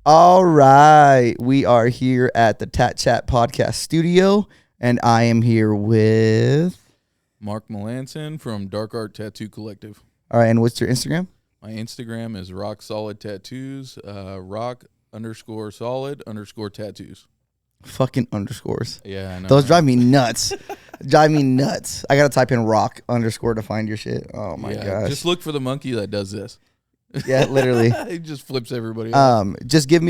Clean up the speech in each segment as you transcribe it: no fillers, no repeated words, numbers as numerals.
All right. We are here at the Tat Chat Podcast Studio, and I am here with. Mark Melanson from Dark Art Tattoo Collective. All right. And what's your Instagram? My Instagram is rock solid tattoos, rock_solid_tattoos. Fucking underscores. Yeah, I know. Those drive me nuts. Drive me nuts. I got to type in rock underscore to find your shit. Oh, my gosh. Just look for the monkey that does this. Yeah, literally. He just flips everybody off. Just give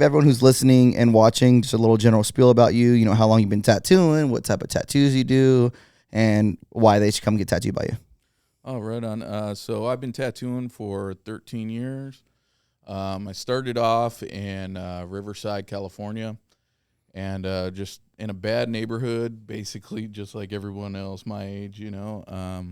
everyone who's listening and watching just a little general spiel about you. You know, how long you've been tattooing, what type of tattoos you do, and why they should come get tattooed by you. Oh, right on. So I've been tattooing for 13 years. I started off in Riverside, California, and just in a bad neighborhood, basically just like everyone else my age, not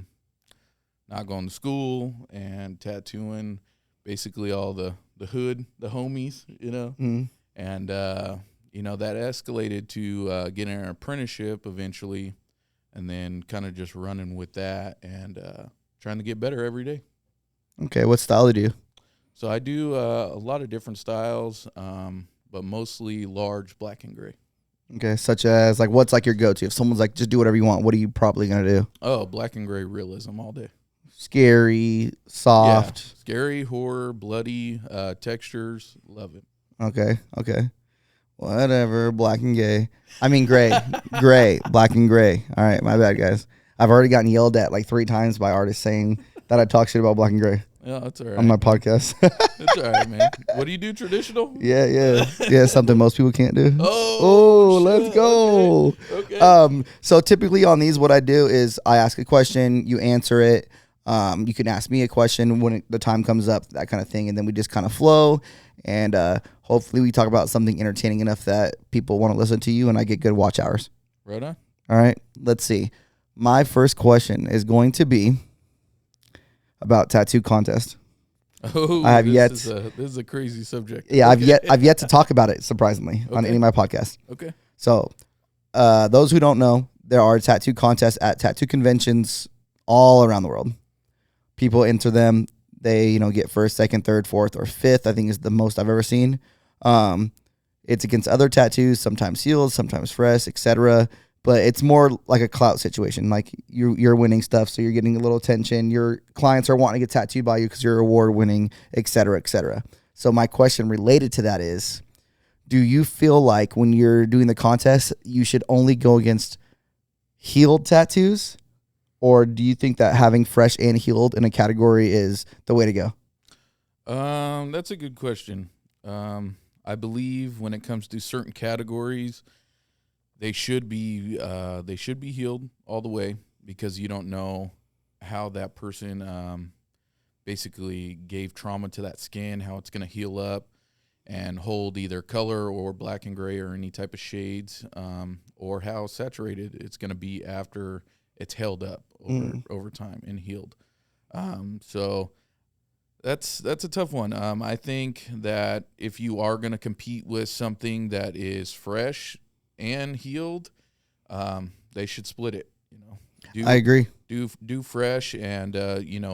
going to school and tattooing basically all the hood, the homies, Mm. and, that escalated to getting an apprenticeship eventually, and then kind of just running with that and trying to get better every day. Okay, what style do you do? So I do a lot of different styles, but mostly large black and gray. Okay, such as, like, what's, like, your go-to? If someone's like, just do whatever you want, what are you probably going to do? Oh, black and gray realism all day. Scary, soft. Yeah, scary, horror, bloody, textures. Love it. Okay. Whatever, black and gay. I mean, gray. Gray, black and gray. All right, my bad, guys. I've already gotten yelled at like 3 times by artists saying that I talk shit about black and gray Yeah, that's all right. on my podcast. That's all right, man. What do you do, traditional? Yeah, something most people can't do. Oh, let's go. Okay. So typically on these, what I do is I ask a question, you answer it. You can ask me a question when the time comes up, that kind of thing, and then we just kind of flow, and hopefully we talk about something entertaining enough that people want to listen to you, and I get good watch hours. Right on. All right, let's see. My first question is going to be about tattoo contest. Oh, I have this is a crazy subject. Yeah, Okay. I've yet to talk about it, surprisingly, on Okay. any of my podcasts. Okay. So, those who don't know, there are tattoo contests at tattoo conventions all around the world. People enter them. They, get first, second, third, fourth, or fifth. I think is the most I've ever seen. It's against other tattoos, sometimes sealed, sometimes fresh, etc. But it's more like a clout situation. Like you're winning stuff, so you're getting a little attention. Your clients are wanting to get tattooed by you because you're award winning, etc., etc. So my question related to that is, do you feel like when you're doing the contest, you should only go against healed tattoos? Or do you think that having fresh and healed in a category is the way to go? That's a good question. I believe when it comes to certain categories, they should be healed all the way, because you don't know how that person basically gave trauma to that skin, how it's going to heal up and hold either color or black and gray or any type of shades, or how saturated it's going to be after it's held up over time and healed. So that's a tough one. I think that if you are going to compete with something that is fresh and healed, they should split it. I agree. Do fresh and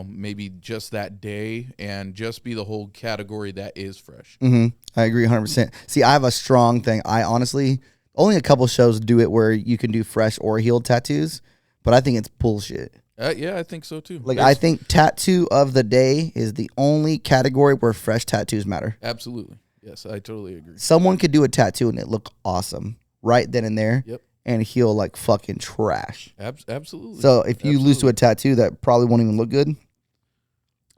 maybe just that day, and just be the whole category that is fresh. I agree 100%. See, I have a strong thing. I honestly, only a couple shows do it where you can do fresh or healed tattoos, but I think it's bullshit. Yeah, I think so too. I think tattoo of the day is the only category where fresh tattoos matter. Absolutely. Yes, I totally agree. Someone could do a tattoo and it look awesome right then and there. Yep. And heal like fucking trash. Absolutely. So if you lose to a tattoo that probably won't even look good.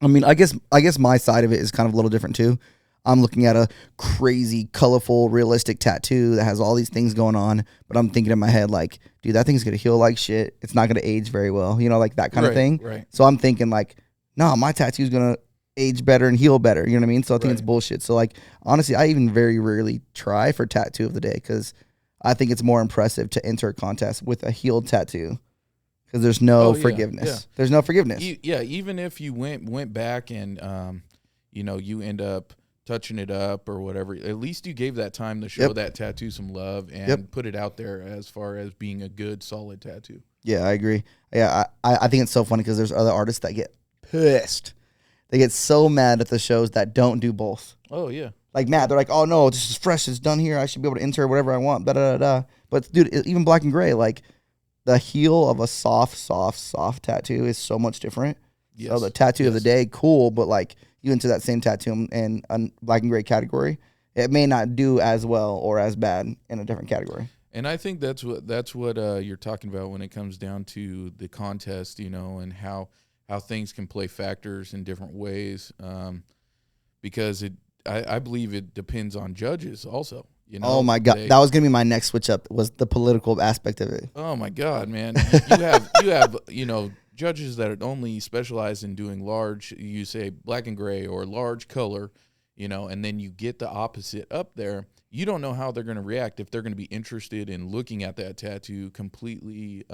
I mean, I guess my side of it is kind of a little different too. I'm looking at a crazy, colorful, realistic tattoo that has all these things going on, but I'm thinking in my head like, dude, that thing's gonna heal like shit. It's not gonna age very well, like that kind of thing. Right. So I'm thinking like, no, my tattoo's gonna age better and heal better. You know what I mean? So I think it's bullshit. So like, honestly, I even very rarely try for tattoo of the day because I think it's more impressive to enter a contest with a healed tattoo because there's no forgiveness. Yeah. There's no forgiveness. Even if you went back and you end up touching it up or whatever, at least you gave that time to show that tattoo some love and put it out there as far as being a good, solid tattoo. Yeah, I agree. Yeah, I think it's so funny because there's other artists that get pissed. They get so mad at the shows that don't do both. Oh, yeah. like mad. They're like, oh no, this is fresh. It's done here. I should be able to insert whatever I want. Da da da da. But dude, even black and gray, like the heel of a soft tattoo is so much different. Yes. So the tattoo of the day, cool, but like you enter that same tattoo in a black and gray category, it may not do as well or as bad in a different category. And I think that's what you're talking about when it comes down to the contest, and how things can play factors in different ways, because I believe it depends on judges also. Oh my God, that was gonna be my next switch up, was the political aspect of it. Oh my God, man, you have judges that only specialize in doing large, you say black and gray or large color, and then you get the opposite up there. You don't know how they're going to react, if they're going to be interested in looking at that tattoo completely,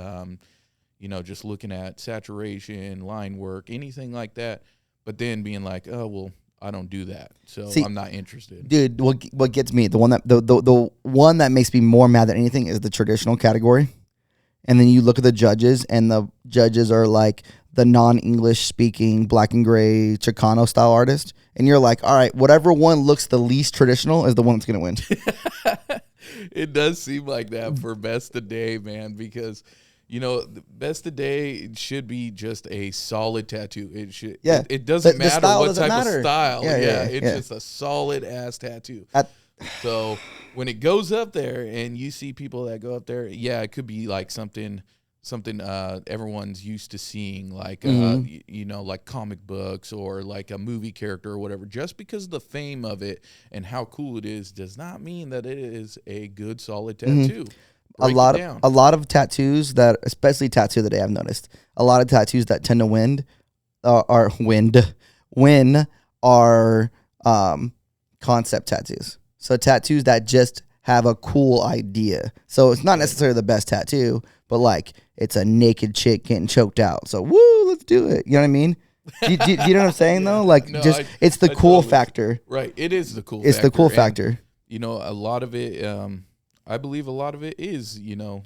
just looking at saturation, line work, anything like that. But then being like, oh, well, I don't do that, so I'm not interested. Dude, what gets me, the one that makes me more mad than anything is the traditional category. And then you look at the judges, and the judges are like the non-English speaking black and gray Chicano style artist. And you're like, all right, whatever one looks the least traditional is the one that's going to win. It does seem like that for Best of Day, man, because, the Best of Day should be just a solid tattoo. It should. Yeah. It doesn't matter what type of style. Yeah, it's just a solid ass tattoo. So when it goes up there and you see people that go up there, it could be like something everyone's used to seeing, like like comic books or like a movie character or whatever. Just because of the fame of it and how cool it is does not mean that it is a good solid tattoo. A lot of tattoos that, especially Tattoo of the Day, I've noticed a lot of tattoos that tend to win are concept tattoos. So tattoos that just have a cool idea. So it's not necessarily the best tattoo, but like it's a naked chick getting choked out. So woo, let's do it. You know what I mean? Do you know what I'm saying though? Like it's the cool factor. Right. It is the cool. It's the cool factor. And, a lot of it. I believe a lot of it is,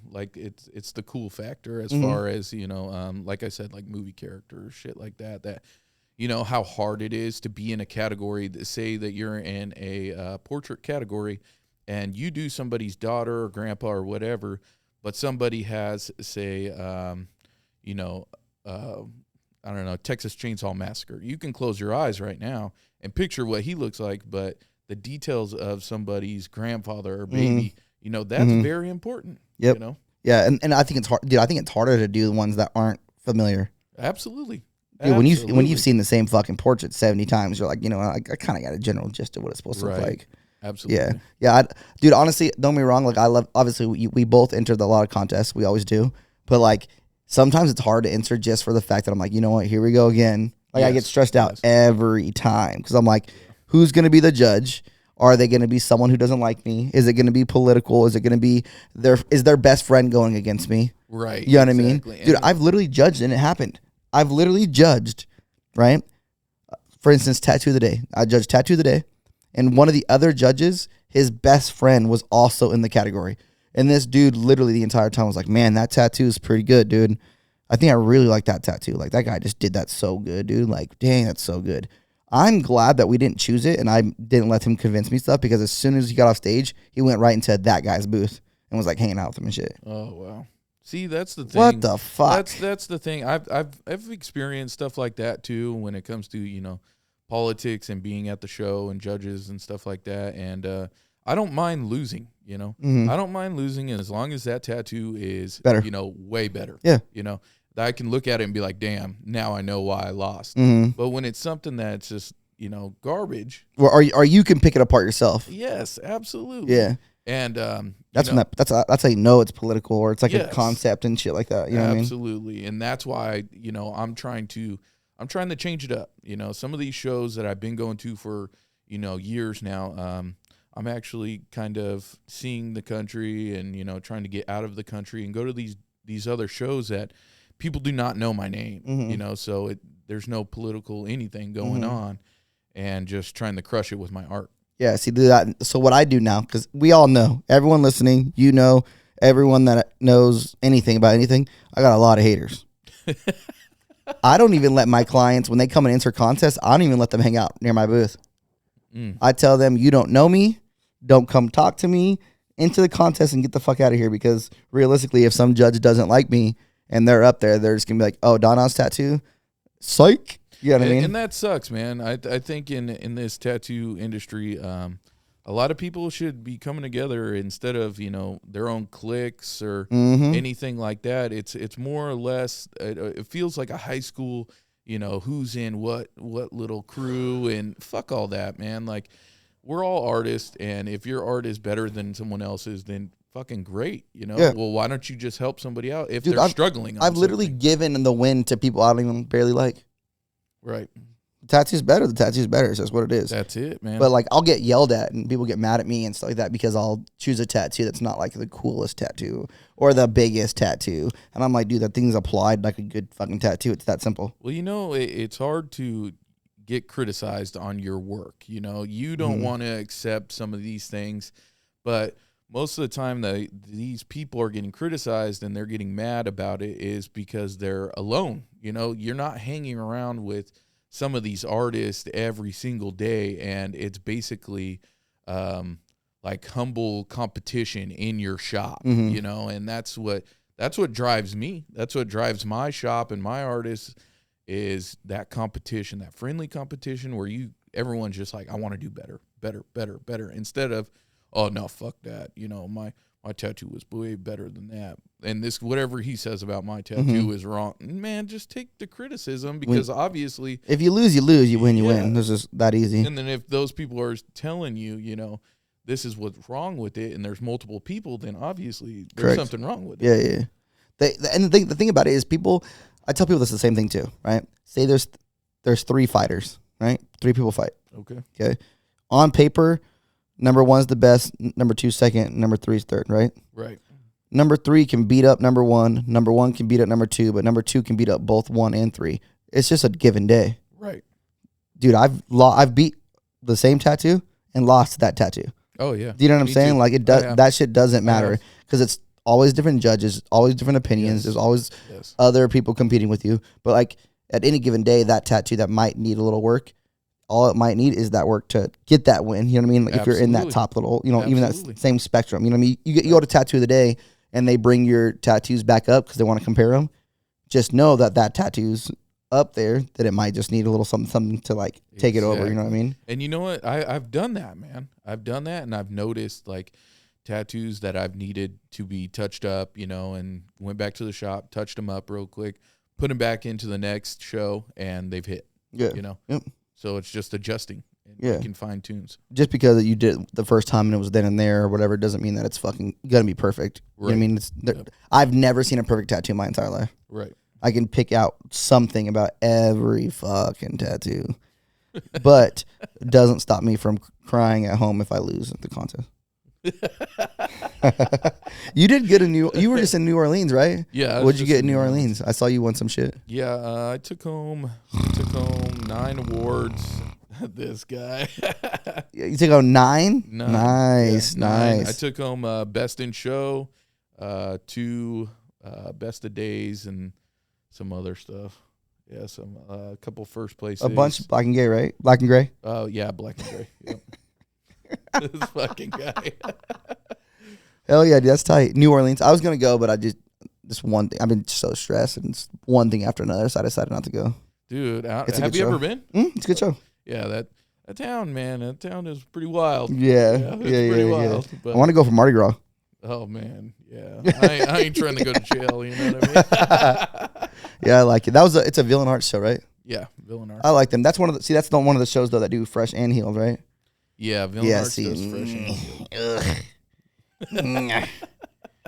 like it's the cool factor as far as like I said, like movie characters, shit like that. That. How hard it is to be in a category. Say that you're in a portrait category and you do somebody's daughter or grandpa or whatever, but somebody has, say, I don't know, Texas Chainsaw Massacre. You can close your eyes right now and picture what he looks like, but the details of somebody's grandfather or baby, that's very important. Yep. Yeah, and I think it's hard. Dude, I think it's harder to do the ones that aren't familiar. Absolutely. Dude, when you've seen the same fucking portrait 70 times, you're like, I kind of got a general gist of what it's supposed to look like. Absolutely. Yeah. Dude, honestly, don't get me wrong. Like, I love, obviously, we both entered a lot of contests. We always do. But, like, sometimes it's hard to enter just for the fact that I'm like, you know what? Here we go again. Like, I get stressed out every time because I'm like, who's going to be the judge? Are they going to be someone who doesn't like me? Is it going to be political? Is it going to be their best friend going against me? Right. You know what I mean? Dude, I've literally judged and it happened. I've literally judged, right? For instance, Tattoo of the Day. I judged Tattoo of the Day. And one of the other judges, his best friend was also in the category. And this dude literally the entire time was like, man, that tattoo is pretty good, dude. I think I really like that tattoo. Like, that guy just did that so good, dude. Like, dang, that's so good. I'm glad that we didn't choose it and I didn't let him convince me stuff, because as soon as he got off stage, he went right into that guy's booth and was like hanging out with him and shit. Oh, wow. See, that's the thing. What the fuck? That's the thing. I've experienced stuff like that too when it comes to, politics and being at the show and judges and stuff like that. And I don't mind losing, I don't mind losing, and as long as that tattoo is better, way better. Yeah. That I can look at it and be like, damn, now I know why I lost. But when it's something that's just, garbage. Or you can pick it apart yourself. Yes, absolutely. Yeah. And that's how you know it's political, or it's like a concept and shit like that. You know what I mean? Absolutely. And that's why, I'm trying to change it up. Some of these shows that I've been going to for, years now, I'm actually kind of seeing the country and, trying to get out of the country and go to these other shows that people do not know my name, so there's no political anything going on, and just trying to crush it with my art. Yeah, see, do that. So what I do now, because we all know, everyone listening, everyone that knows anything about anything, I got a lot of haters. I don't even let my clients, when they come and enter contests, I don't even let them hang out near my booth. I tell them, you don't know me, don't come talk to me, into the contest and get the fuck out of here, because realistically, if some judge doesn't like me and they're up there, they're just going to be like, oh, Donna's tattoo? Psych. You know what I mean? And that sucks, man. I think in this tattoo industry, a lot of people should be coming together instead of, their own cliques or anything like that. It's more or less, it feels like a high school, who's in what little crew, and fuck all that, man. Like, we're all artists, and if your art is better than someone else's, then fucking great, Yeah. Well, why don't you just help somebody out if they're struggling on I've literally something? given the win to people I don't even barely like. Right. The tattoo's better. The tattoo's better. It's just what it is. That's it, man. But like, I'll get yelled at and people get mad at me and stuff like that because I'll choose a tattoo that's not like the coolest tattoo or the biggest tattoo. And I'm like, dude, that thing's applied like a good fucking tattoo. It's that simple. Well, it's hard to get criticized on your work. You don't want to accept some of these things, but most of the time these people are getting criticized and they're getting mad about it is because they're alone. You're not hanging around with some of these artists every single day, and it's basically like humble competition in your shop, and that's what drives me. That's what drives my shop and my artists, is that competition, that friendly competition where everyone's just like, I want to do better, instead of, oh no, fuck that. My tattoo was way better than that. And this, whatever he says about my tattoo is wrong. Man, just take the criticism, because obviously, if you lose, you lose. You win, you win. It's just that easy. And then if those people are telling you, this is what's wrong with it, and there's multiple people, then obviously there's something wrong with it. Yeah. And the thing about it is, I tell people this is the same thing too, right? Say there's 3 fighters, right? 3 people fight. Okay. On paper, number 1's the best, number 2's second, number 3's third, right? Right. Number 3 can beat up number 1. Number 1 can beat up number 2, but number 2 can beat up both 1 and 3. It's just a given day. Right. Dude, I've beat the same tattoo and lost that tattoo. Oh yeah. Do you know what I'm saying? Too. Like, it does. That shit doesn't matter, because it's always different judges, always different opinions. Yes. There's always other people competing with you. But like, at any given day, that tattoo that might need a little work, all it might need is that work to get that win. You know what I mean? Like, if you're in that top little, even that same spectrum. You know what I mean? You go to tattoo of the day and they bring your tattoos back up because they want to compare them. Just know that tattoo's up there, that it might just need a little something to like take it over. You know what I mean? And you know what? I've done that, man. I've done that, and I've noticed like tattoos that I've needed to be touched up, and went back to the shop, touched them up real quick, put them back into the next show, and they've hit. Yeah. Yep. So it's just adjusting. And you can fine tunes. Just because you did it the first time and it was then and there or whatever doesn't mean that it's fucking gonna be perfect. Right. You know what I mean? I've never seen a perfect tattoo in my entire life. Right. I can pick out something about every fucking tattoo, but it doesn't stop me from crying at home if I lose at the contest. You did good in you were just in New Orleans, right? Yeah. What'd you get in New Orleans? I saw you won some shit. Yeah, I took home 9 awards. This guy. You took home 9? Nice. I took home best in show, 2 best of days, and some other stuff. Yeah, a couple first places. A bunch of black and gray, right? Black and gray? Oh, yeah, black and gray. Yep. This fucking guy. Hell yeah, dude, that's tight. New Orleans. I was going to go, but just one thing. I've been so stressed, and it's one thing after another, so I decided not to go. Dude, have you ever been? It's a good show. Yeah, that town, man. That town is pretty wild. Yeah, it's pretty wild. But I want to go for Mardi Gras. Oh, man, yeah. I ain't trying to go to jail, you know what I mean? Yeah, I like it. It's a Villain Arts show, right? Yeah, Villain Arts. I like them. That's one of the shows, though, that do Fresh and Healed, right? Yeah, Villain Arts does Fresh and Healed.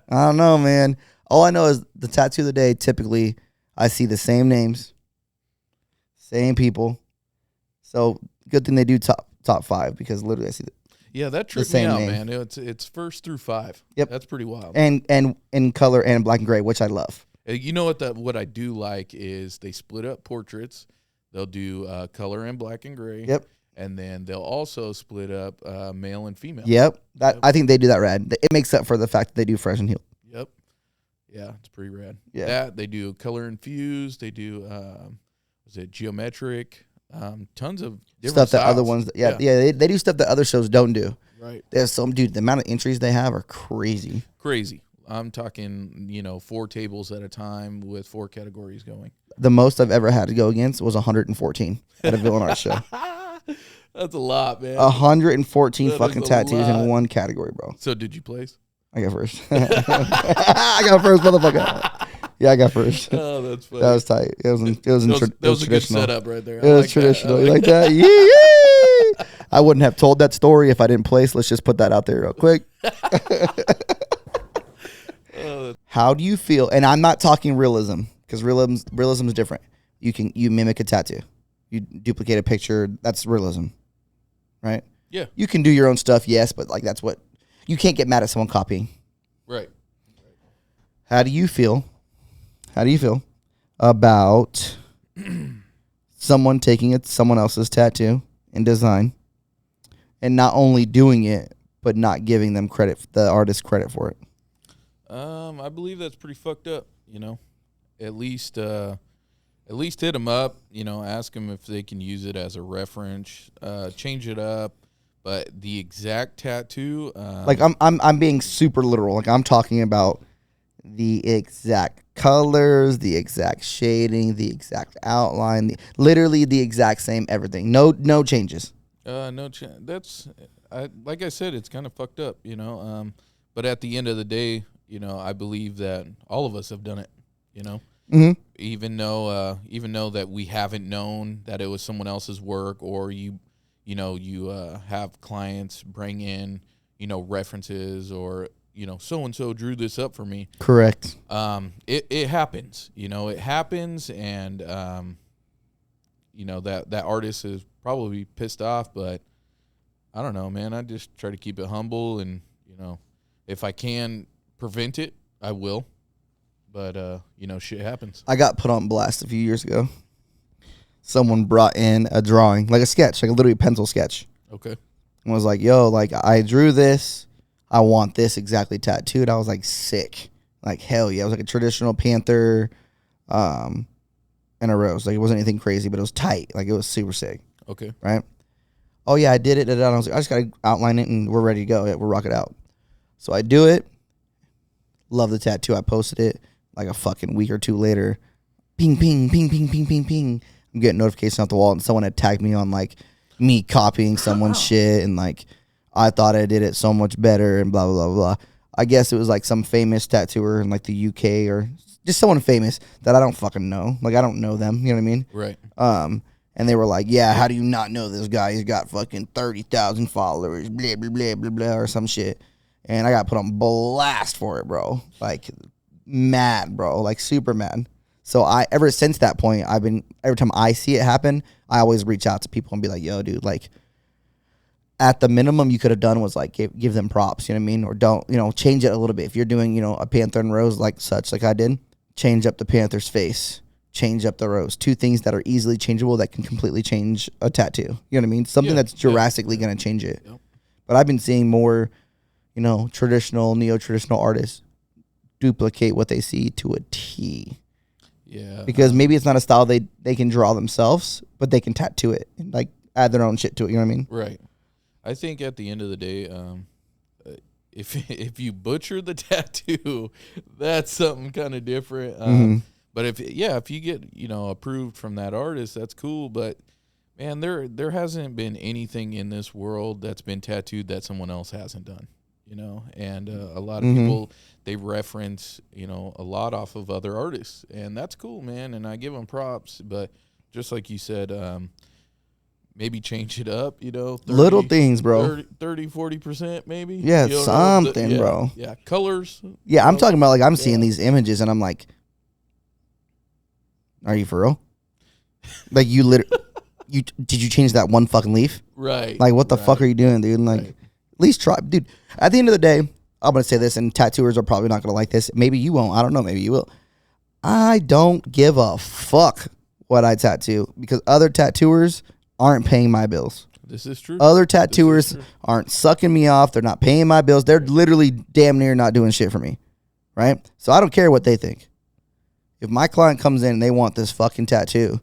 I don't know, man. All I know is the tattoo of the day, typically, I see the same names, same people. So, good thing they do top 5, because literally I see that tripped me out, name. Man. It's first through 5. Yep. That's pretty wild. And in color and black and gray, which I love. You know what I do like is they split up portraits. They'll do color and black and gray. Yep. And then they'll also split up male and female. Yep. I think they do that rad. It makes up for the fact that they do Fresh and Healed. Yep. Yeah, it's pretty rad. Yeah. They do color infused. They do, geometric. Tons of different stuff that styles. other ones. They do stuff that other shows don't do. Right. There's some dude. The amount of entries they have are crazy. Crazy. I'm talking, 4 tables at a time with 4 categories going. The most I've ever had to go against was 114 at a villain art show. That's a lot, man. 114 That fucking is a tattoos lot. in one category, bro. So did you place? I got first. I got first, motherfucker. Yeah, I got first. Oh, that's funny. That was tight. It was That was a good traditional. setup right there. It was traditional. You like that? Yeah. I wouldn't have told that story if I didn't place. Let's just put that out there real quick. How do you feel? And I'm not talking realism, because realism is different. You mimic a tattoo, you duplicate a picture. That's realism, right? Yeah. You can do your own stuff, yes, but like that's what you can't get mad at someone copying. Right. How do you feel? About someone taking someone else's tattoo and design, and not only doing it, but not giving them the artist credit for it? I believe that's pretty fucked up. At least hit them up. Ask them if they can use it as a reference. Change it up, but the exact tattoo. Like I'm being super literal. Like I'm talking about the exact colors, the exact shading, the exact outline, literally the exact same everything. No changes. That's like I said, it's kind of fucked up. But at the end of the day, I believe that all of us have done it. Mm-hmm. Even though that we haven't known that it was someone else's work, or you have clients bring in references, or so and so drew this up for me. Correct. It happens. It happens, and that artist is probably pissed off, but I don't know, man. I just try to keep it humble, and if I can prevent it, I will. But shit happens. I got put on blast a few years ago. Someone brought in a drawing, like a sketch, like a literally pencil sketch. Okay. And was like, yo, like I drew this. I want this exactly tattooed. I was like, sick. Like, hell yeah. It was like a traditional panther and a rose. Like, it wasn't anything crazy, but it was tight. Like, it was super sick. Okay. Right? Oh, yeah, I did it. And I was like, I just got to outline it, and we're ready to go. Yeah, we'll rock it out. So I do it. Love the tattoo. I posted it like a fucking week or two later. Ping, ping, ping, ping, ping, ping, ping. I'm getting notifications off the wall, and someone had tagged me on, like, me copying someone's shit, and, like, I thought I did it so much better, and blah, blah, blah, blah. I guess it was, like, some famous tattooer in, like, the UK, or just someone famous that I don't fucking know. Like, I don't know them. You know what I mean? Right. And they were like, yeah, how do you not know this guy? He's got fucking 30,000 followers, blah, blah, blah, blah, blah, or some shit. And I got put on blast for it, bro. Like, mad, bro. Like, super mad. So ever since that point, every time I see it happen, I always reach out to people and be like, yo, dude, like, at the minimum you could have done was, like, give them props, you know what I mean? Or don't, change it a little bit. If you're doing, a panther and rose like I did, change up the panther's face, change up the rose. 2 things that are easily changeable that can completely change a tattoo. You know what I mean? Something that's drastically going to change it. Yep. But I've been seeing more, traditional, neo-traditional artists duplicate what they see to a T. Yeah. Because maybe it's not a style they can draw themselves, but they can tattoo it and, like, add their own shit to it. You know what I mean? Right. I think at the end of the day, if you butcher the tattoo, that's something kind of different. But if you get approved from that artist, that's cool. But man, there hasn't been anything in this world that's been tattooed that someone else hasn't done. And a lot of people, they reference a lot off of other artists, and that's cool, man. And I give them props. But just like you said, maybe change it up, 30, little things, bro. 30-40% maybe. Yeah, something, bro. Yeah, colors. Yeah, I'm talking about, like, I'm seeing these images and I'm like, are you for real? Like, did you change that one fucking leaf? Right. Like, what the fuck are you doing, dude? And, like, at least try. Dude, at the end of the day, I'm going to say this, and tattooers are probably not going to like this. Maybe you won't. I don't know. Maybe you will. I don't give a fuck what I tattoo, because other tattooers aren't paying my bills. This is true. Other tattooers aren't sucking me off. They're not paying my bills. They're literally damn near not doing shit for me, right? So I don't care what they think. If my client comes in and they want this fucking tattoo,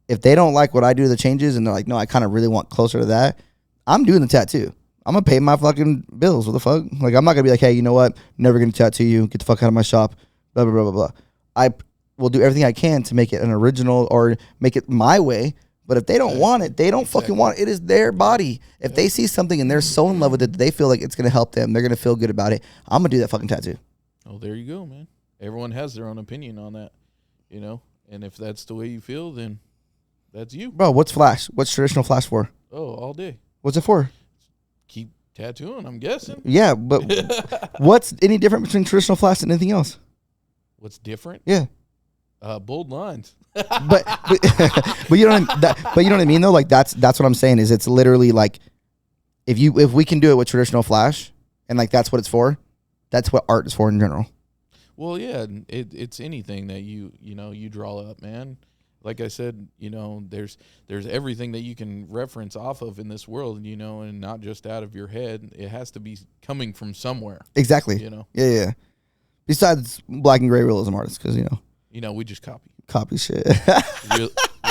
if they don't like what I do, the changes, and they're like, no, I kind of really want closer to that, I'm doing the tattoo. I'm going to pay my fucking bills. What the fuck? Like, I'm not going to be like, hey, you know what? Never going to tattoo you. Get the fuck out of my shop. Blah, blah, blah, blah, blah. I will do everything I can to make it an original or make it my way. But if they don't want it, they don't fucking want it. It is their body. If they see something and they're so in love with it that they feel like it's going to help them, they're going to feel good about it, I'm going to do that fucking tattoo. Oh, there you go, man. Everyone has their own opinion on that, you know? And if that's the way you feel, then that's you. Bro, what's Flash? What's traditional Flash for? Oh, all day. What's it for? Keep tattooing, I'm guessing. Yeah, but what's any different between traditional Flash and anything else? What's different? Yeah. Bold lines. but you know what I mean though? Like that's what I'm saying is it's literally like if we can do it with traditional Flash and like that's what it's for, that's what art is for in general. Well, yeah, it's anything that you draw up, man. Like I said, there's everything that you can reference off of in this world, and not just out of your head. It has to be coming from somewhere. Exactly. Yeah. Besides black and gray realism artists, because we just copy shit.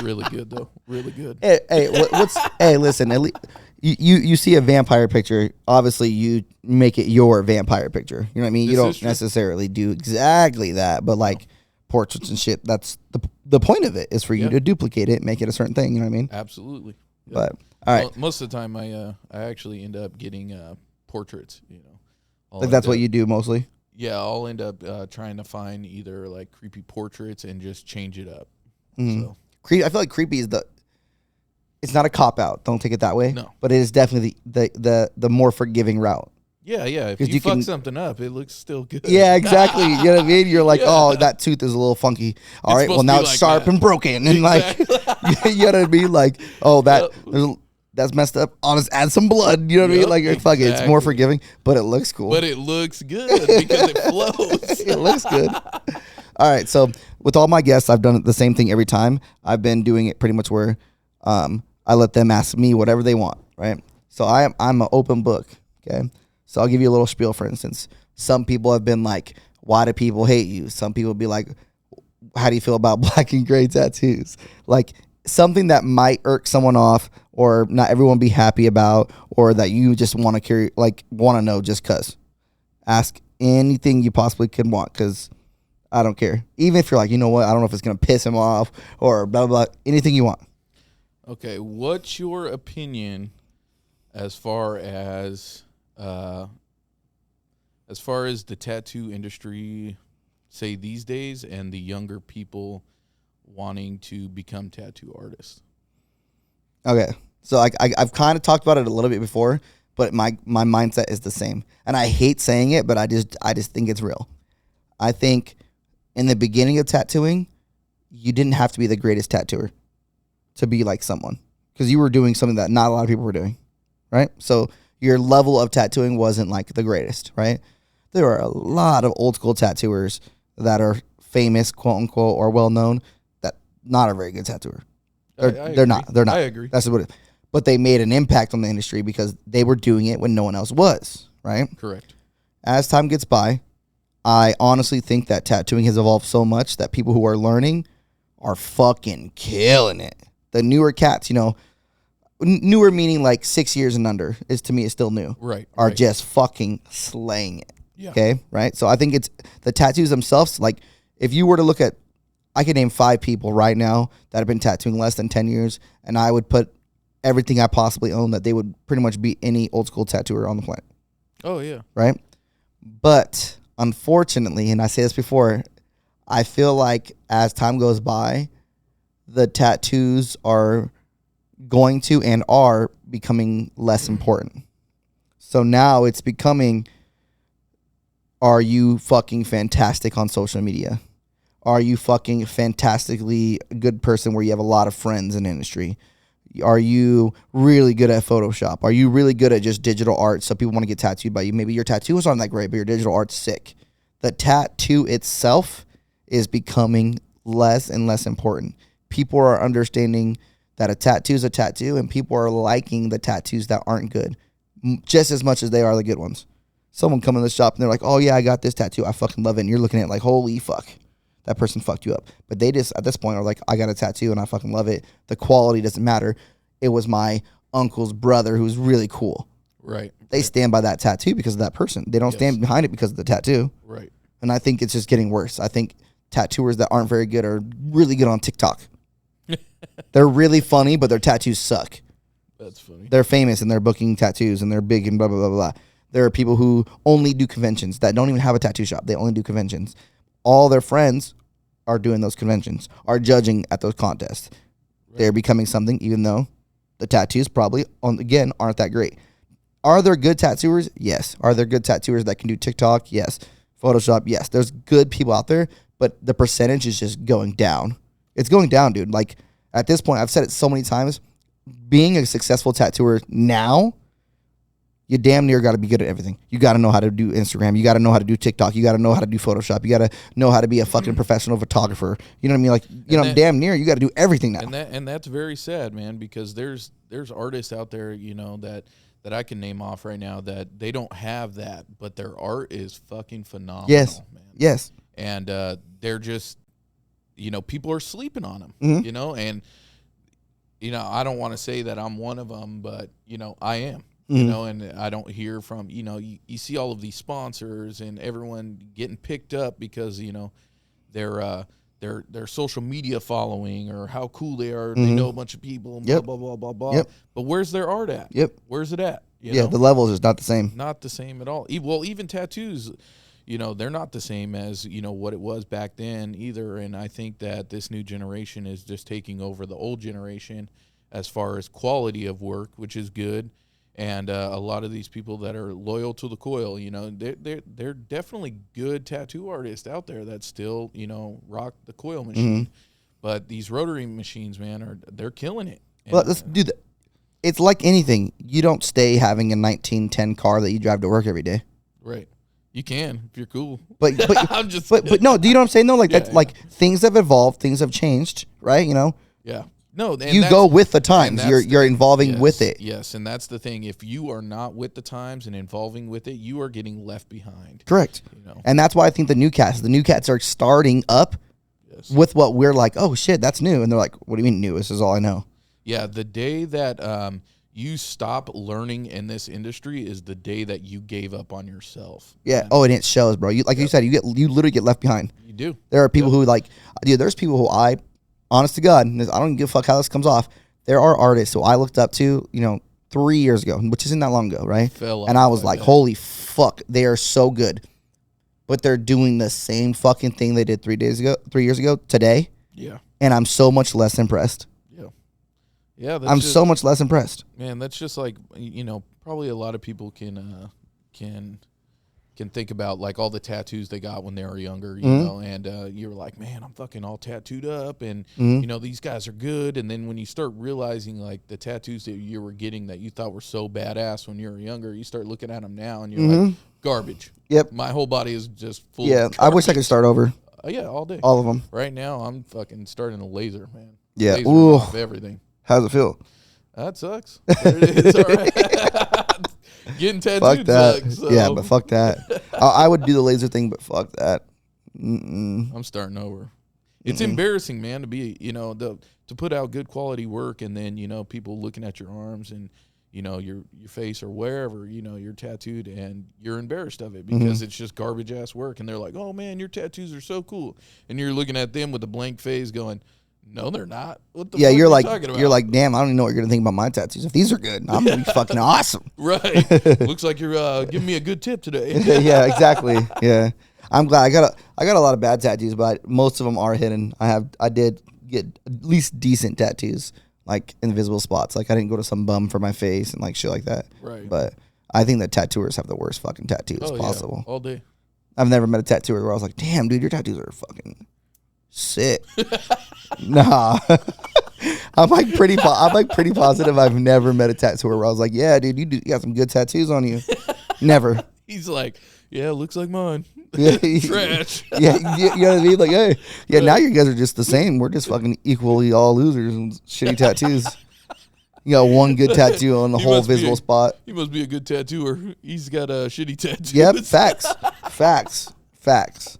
really good though. Really good. Hey, listen. At least you see a vampire picture. Obviously, you make it your vampire picture. You know what I mean? You don't necessarily do exactly that, but like portraits and shit. That's the point of it is for you to duplicate it, make it a certain thing. You know what I mean? Absolutely. Yep. But all right. Well, most of the time, I actually end up getting portraits. Like that's what you do mostly. Yeah, I'll end up trying to find either like creepy portraits and just change it up. Mm. So I feel like creepy is it's not a cop out. Don't take it that way. No, but it is definitely the more forgiving route. Yeah. If you fuck something up, it looks still good. Yeah, exactly. You know what I mean? You're like, oh, that tooth is a little funky. All right, well now it's sharp and broken, and like, you know what I mean? Like, oh, that's messed up. I'll just add some blood. You know what I mean? Like, fuck it. It's more forgiving, but it looks cool. But it looks good because it flows. It looks good. All right. So with all my guests, I've done the same thing every time. I've been doing it pretty much where I let them ask me whatever they want. Right. So I'm an open book. Okay. So I'll give you a little spiel. For instance, some people have been like, why do people hate you? Some people be like, how do you feel about black and gray tattoos? Like something that might irk someone off or not everyone be happy about, or that you just want to know just cause. Ask anything you possibly could want, because I don't care. Even if you're like, you know what, I don't know if it's going to piss him off or blah, blah, blah, anything you want. Okay, what's your opinion as far as the tattoo industry, say these days, and the younger people wanting to become tattoo artists? Okay, so I've kind of talked about it a little bit before, but my mindset is the same, and I hate saying it, but I just think it's real. I think in the beginning of tattooing, you didn't have to be the greatest tattooer to be like someone, because you were doing something that not a lot of people were doing, right? So your level of tattooing wasn't like the greatest, right? There are a lot of old school tattooers that are famous, quote unquote, or well known, that not a very good tattooer. They're not. I agree. That's what it is. But they made an impact on the industry because they were doing it when no one else was, right? Correct. As time gets by, I honestly think that tattooing has evolved so much that people who are learning are fucking killing it. The newer cats, newer meaning like 6 years and under, is to me is still new. Right. Are just fucking slaying it. Yeah. Okay. Right. So I think it's the tattoos themselves. Like if you were to look at, I could name 5 people right now that have been tattooing less than 10 years, and I would put everything I possibly own that they would pretty much beat any old school tattooer on the planet. Oh yeah. Right. But unfortunately, and I say this before, I feel like as time goes by, the tattoos are going to and are becoming less important. So now it's becoming, are you fucking fantastic on social media? Are you fucking fantastically good person where you have a lot of friends in the industry? Are you really good at Photoshop? Are you really good at just digital art so people want to get tattooed by you? Maybe your tattoos aren't that great, but your digital art's sick. The tattoo itself is becoming less and less important. People are understanding that a tattoo is a tattoo, and people are liking the tattoos that aren't good just as much as they are the good ones. Someone come in the shop and they're like, oh yeah, I got this tattoo. I fucking love it. And you're looking at it like, holy fuck. that person fucked you up. But they just, at this point, are like, I got a tattoo and I fucking love it. The quality doesn't matter. It was my uncle's brother who's really cool. Right. They stand by that tattoo because of that person. They don't stand behind it because of the tattoo. Right. And I think it's just getting worse. I think tattooers that aren't very good are really good on TikTok. They're really funny, but their tattoos suck. That's funny. They're famous and they're booking tattoos and they're big and blah, blah, blah, blah. There are people who only do conventions that don't even have a tattoo shop. They only do conventions. All their friends are doing those conventions, are judging at those contests. Right. They're becoming something, even though the tattoos probably, again, aren't that great. Are there good tattooers? Yes. Are there good tattooers that can do TikTok? Yes. Photoshop? Yes. There's good people out there, but the percentage is just going down. It's going down, dude. Like, at this point, I've said it so many times, being a successful tattooer now, you damn near got to be good at everything. You got to know how to do Instagram. You got to know how to do TikTok. You got to know how to do Photoshop. You got to know how to be a fucking professional photographer. You know what I mean? Like, you know, damn near, you got to do everything now. And that's very sad, man, because there's artists out there, you know, that I can name off right now that they don't have that, but their art is fucking phenomenal. Yes, man. Yes. And they're just, you know, people are sleeping on them, you know, and, you know, I don't want to say that I'm one of them, but, you know, I am. You know, and I don't hear from, you know, you see all of these sponsors and everyone getting picked up because, you know, their social media following or how cool they are. They know a bunch of people and blah, blah, blah, blah, blah. But where's their art at? Where's it at? You know? The levels is not the same. Not the same at all. Well, even tattoos, you know, they're not the same as, you know, what it was back then either. And I think that this new generation is just taking over the old generation as far as quality of work, which is good. And a lot of these people that are loyal to the coil, you know, they're definitely good tattoo artists out there that still, you know, rock the coil machine. But these rotary machines, man, they're killing it. And, well, let's do that. It's like anything. You don't stay having a 1910 car that you drive to work every day. Right. You can if you're cool. But I'm just. But no. Do you know what I'm saying? No. Like like things have evolved. Things have changed. Right. You know. Yeah. No, you go with the times. You're involving with it. Yes, and that's the thing. If you are not with the times and involving with it, you are getting left behind. Correct. You know? And that's why I think the new cats are starting up with what we're like, oh shit, that's new. And they're like, what do you mean new? This is all I know. Yeah, the day that you stop learning in this industry is the day that you gave up on yourself. Yeah. And and it shows, bro. You said, you literally get left behind. You do. There are people who like, dude. There's people who honest to God, I don't give a fuck how this comes off. There are artists who I looked up to, you know, 3 years ago, which isn't that long ago, right? And I was like, holy fuck, they are so good. But they're doing the same fucking thing they did 3 years ago today. Yeah. And I'm so much less impressed. Yeah. Yeah. I'm so much less impressed. Man, that's just like, you know, probably a lot of people can think about like all the tattoos they got when they were younger, you know, and you were like, man, I'm fucking all tattooed up and, you know, these guys are good. And then when you start realizing like the tattoos that you were getting that you thought were so badass when you were younger, you start looking at them now and you're like, garbage. Yep. My whole body is just full of garbage. I wish I could start over. Yeah, all day. All of them. Right now, I'm fucking starting a laser, man. Yeah. Laser off everything. How's it feel? That sucks. It's all right. Getting tattooed sucks. So. Yeah, but fuck that. I would do the laser thing, but fuck that. I'm starting over. It's embarrassing, man, to be, you know, to put out good quality work and then, you know, people looking at your arms and, you know, your face or wherever, you know, you're tattooed and you're embarrassed of it because it's just garbage ass work. And they're like, oh man, your tattoos are so cool. And you're looking at them with a blank face going, no, they're not. What the fuck you're are you talking about? You're like, damn, I don't even know what you're gonna think about my tattoos. If these are good, I'm gonna be fucking awesome. Right. Looks like you're giving me a good tip today. Yeah, exactly. Yeah. I'm glad I got a lot of bad tattoos, but most of them are hidden. I did get at least decent tattoos, like invisible spots. Like I didn't go to some bum for my face and like shit like that. Right. But I think that tattooers have the worst fucking tattoos possible. Yeah, all day. I've never met a tattooer where I was like, damn, dude, your tattoos are fucking sick. Nah. I'm like pretty positive I've never met a tattooer where I was like, yeah, dude, you got some good tattoos on you. Never. He's like, yeah, looks like mine. Yeah, trash. Yeah, you know what I mean? Like, hey, yeah, now you guys are just the same. We're just fucking equally all losers and shitty tattoos. You got one good tattoo on the whole visible spot. He must be a good tattooer. He's got a shitty tattoo. Yep, facts.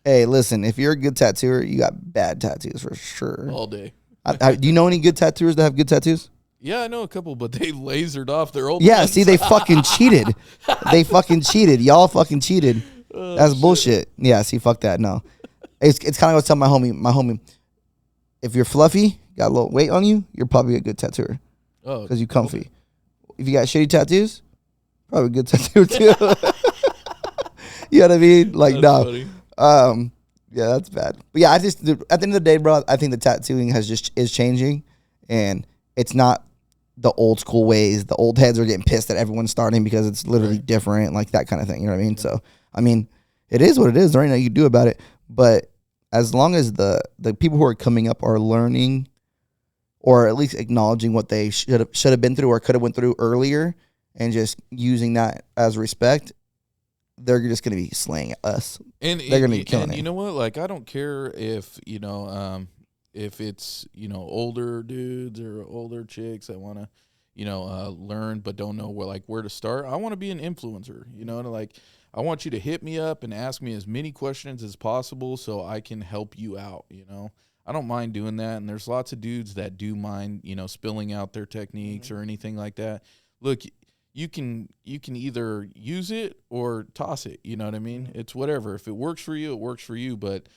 Hey, listen, if you're a good tattooer, you got bad tattoos for sure. All day. Do you know any good tattooers that have good tattoos? Yeah, I know a couple, but they lasered off their old Yeah, ones. see, they fucking cheated. They fucking cheated. Y'all fucking cheated. That's bullshit. Yeah, see, fuck that. No. It's kind of what I tell my homie, if you're fluffy, got a little weight on you, you're probably a good tattooer. Oh, because you comfy. Okay. If you got shitty tattoos, probably a good tattooer too. You know what I mean? Like, that's no. Yeah, that's bad. But yeah, at the end of the day, bro, I think the tattooing is changing, and it's not the old school ways. The old heads are getting pissed that everyone's starting because it's literally different, like that kind of thing. You know what I mean? Yeah. So, I mean, it is what it is. There ain't nothing you can do about it. But as long as the people who are coming up are learning, or at least acknowledging what they should have been through or could have went through earlier, and just using that as respect, they're just going to be slaying us. And they're going to be killing it. And you know what? Like, I don't care if, if it's, older dudes or older chicks that want to, learn but don't know where to start. I want to be an influencer, and like, I want you to hit me up and ask me as many questions as possible so I can help you out, I don't mind doing that, and there's lots of dudes that do mind, spilling out their techniques or anything like that. Look, you can either use it or toss it. You know what I mean? It's whatever. If it works for you, it works for you. But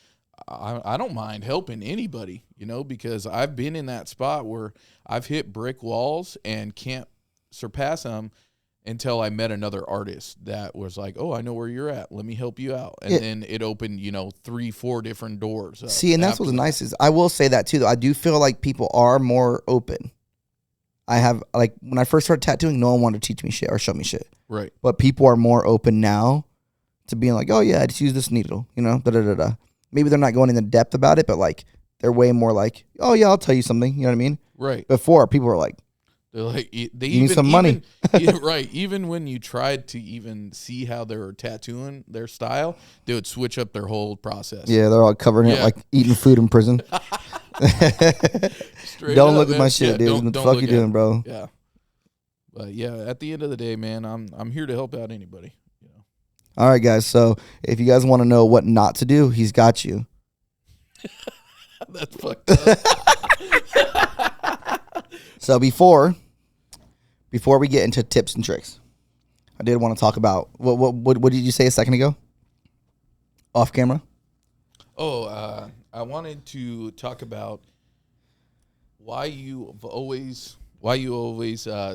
I don't mind helping anybody, because I've been in that spot where I've hit brick walls and can't surpass them until I met another artist that was like, oh, I know where you're at. Let me help you out. And then it opened, 3-4 different doors. See, and that's what's nice is I will say that too, though. I do feel like people are more open. I have, like, when I first started tattooing, no one wanted to teach me shit or show me shit. Right. But people are more open now to being like, oh, yeah, I just use this needle, da-da-da-da. Maybe they're not going into depth about it, but, like, they're way more like, oh, yeah, I'll tell you something. You know what I mean? Right. Before, people were like, they're like, you need some money. Right. Even when you tried to even see how they were tattooing their style, they would switch up their whole process. Yeah, they're all covering it like eating food in prison. Don't look at my shit, dude. What the fuck you doing, bro? Yeah. But yeah, at the end of the day, man, I'm here to help out anybody. All right, guys. So if you guys want to know what not to do, he's got you. That's fucked up. So before we get into tips and tricks, I did want to talk about what did you say a second ago? Off camera? Oh, I wanted to talk about why you always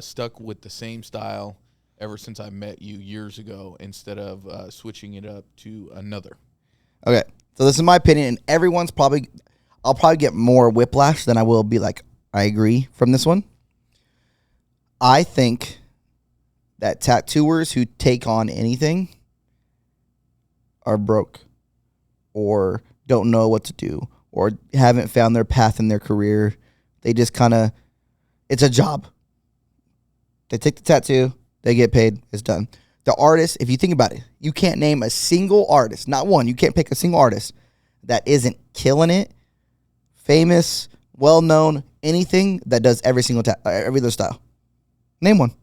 stuck with the same style ever since I met you years ago instead of switching it up to another. Okay, so this is my opinion, and I'll probably get more whiplash than I will be like, I agree from this one. I think that tattooers who take on anything are broke or don't know what to do or haven't found their path in their career. They just it's a job. They take the tattoo, they get paid, it's done. The artist, if you think about it, you can't name a single artist, not one, you can't pick a single artist that isn't killing it, famous, well-known, anything that does every single every other style. Name one.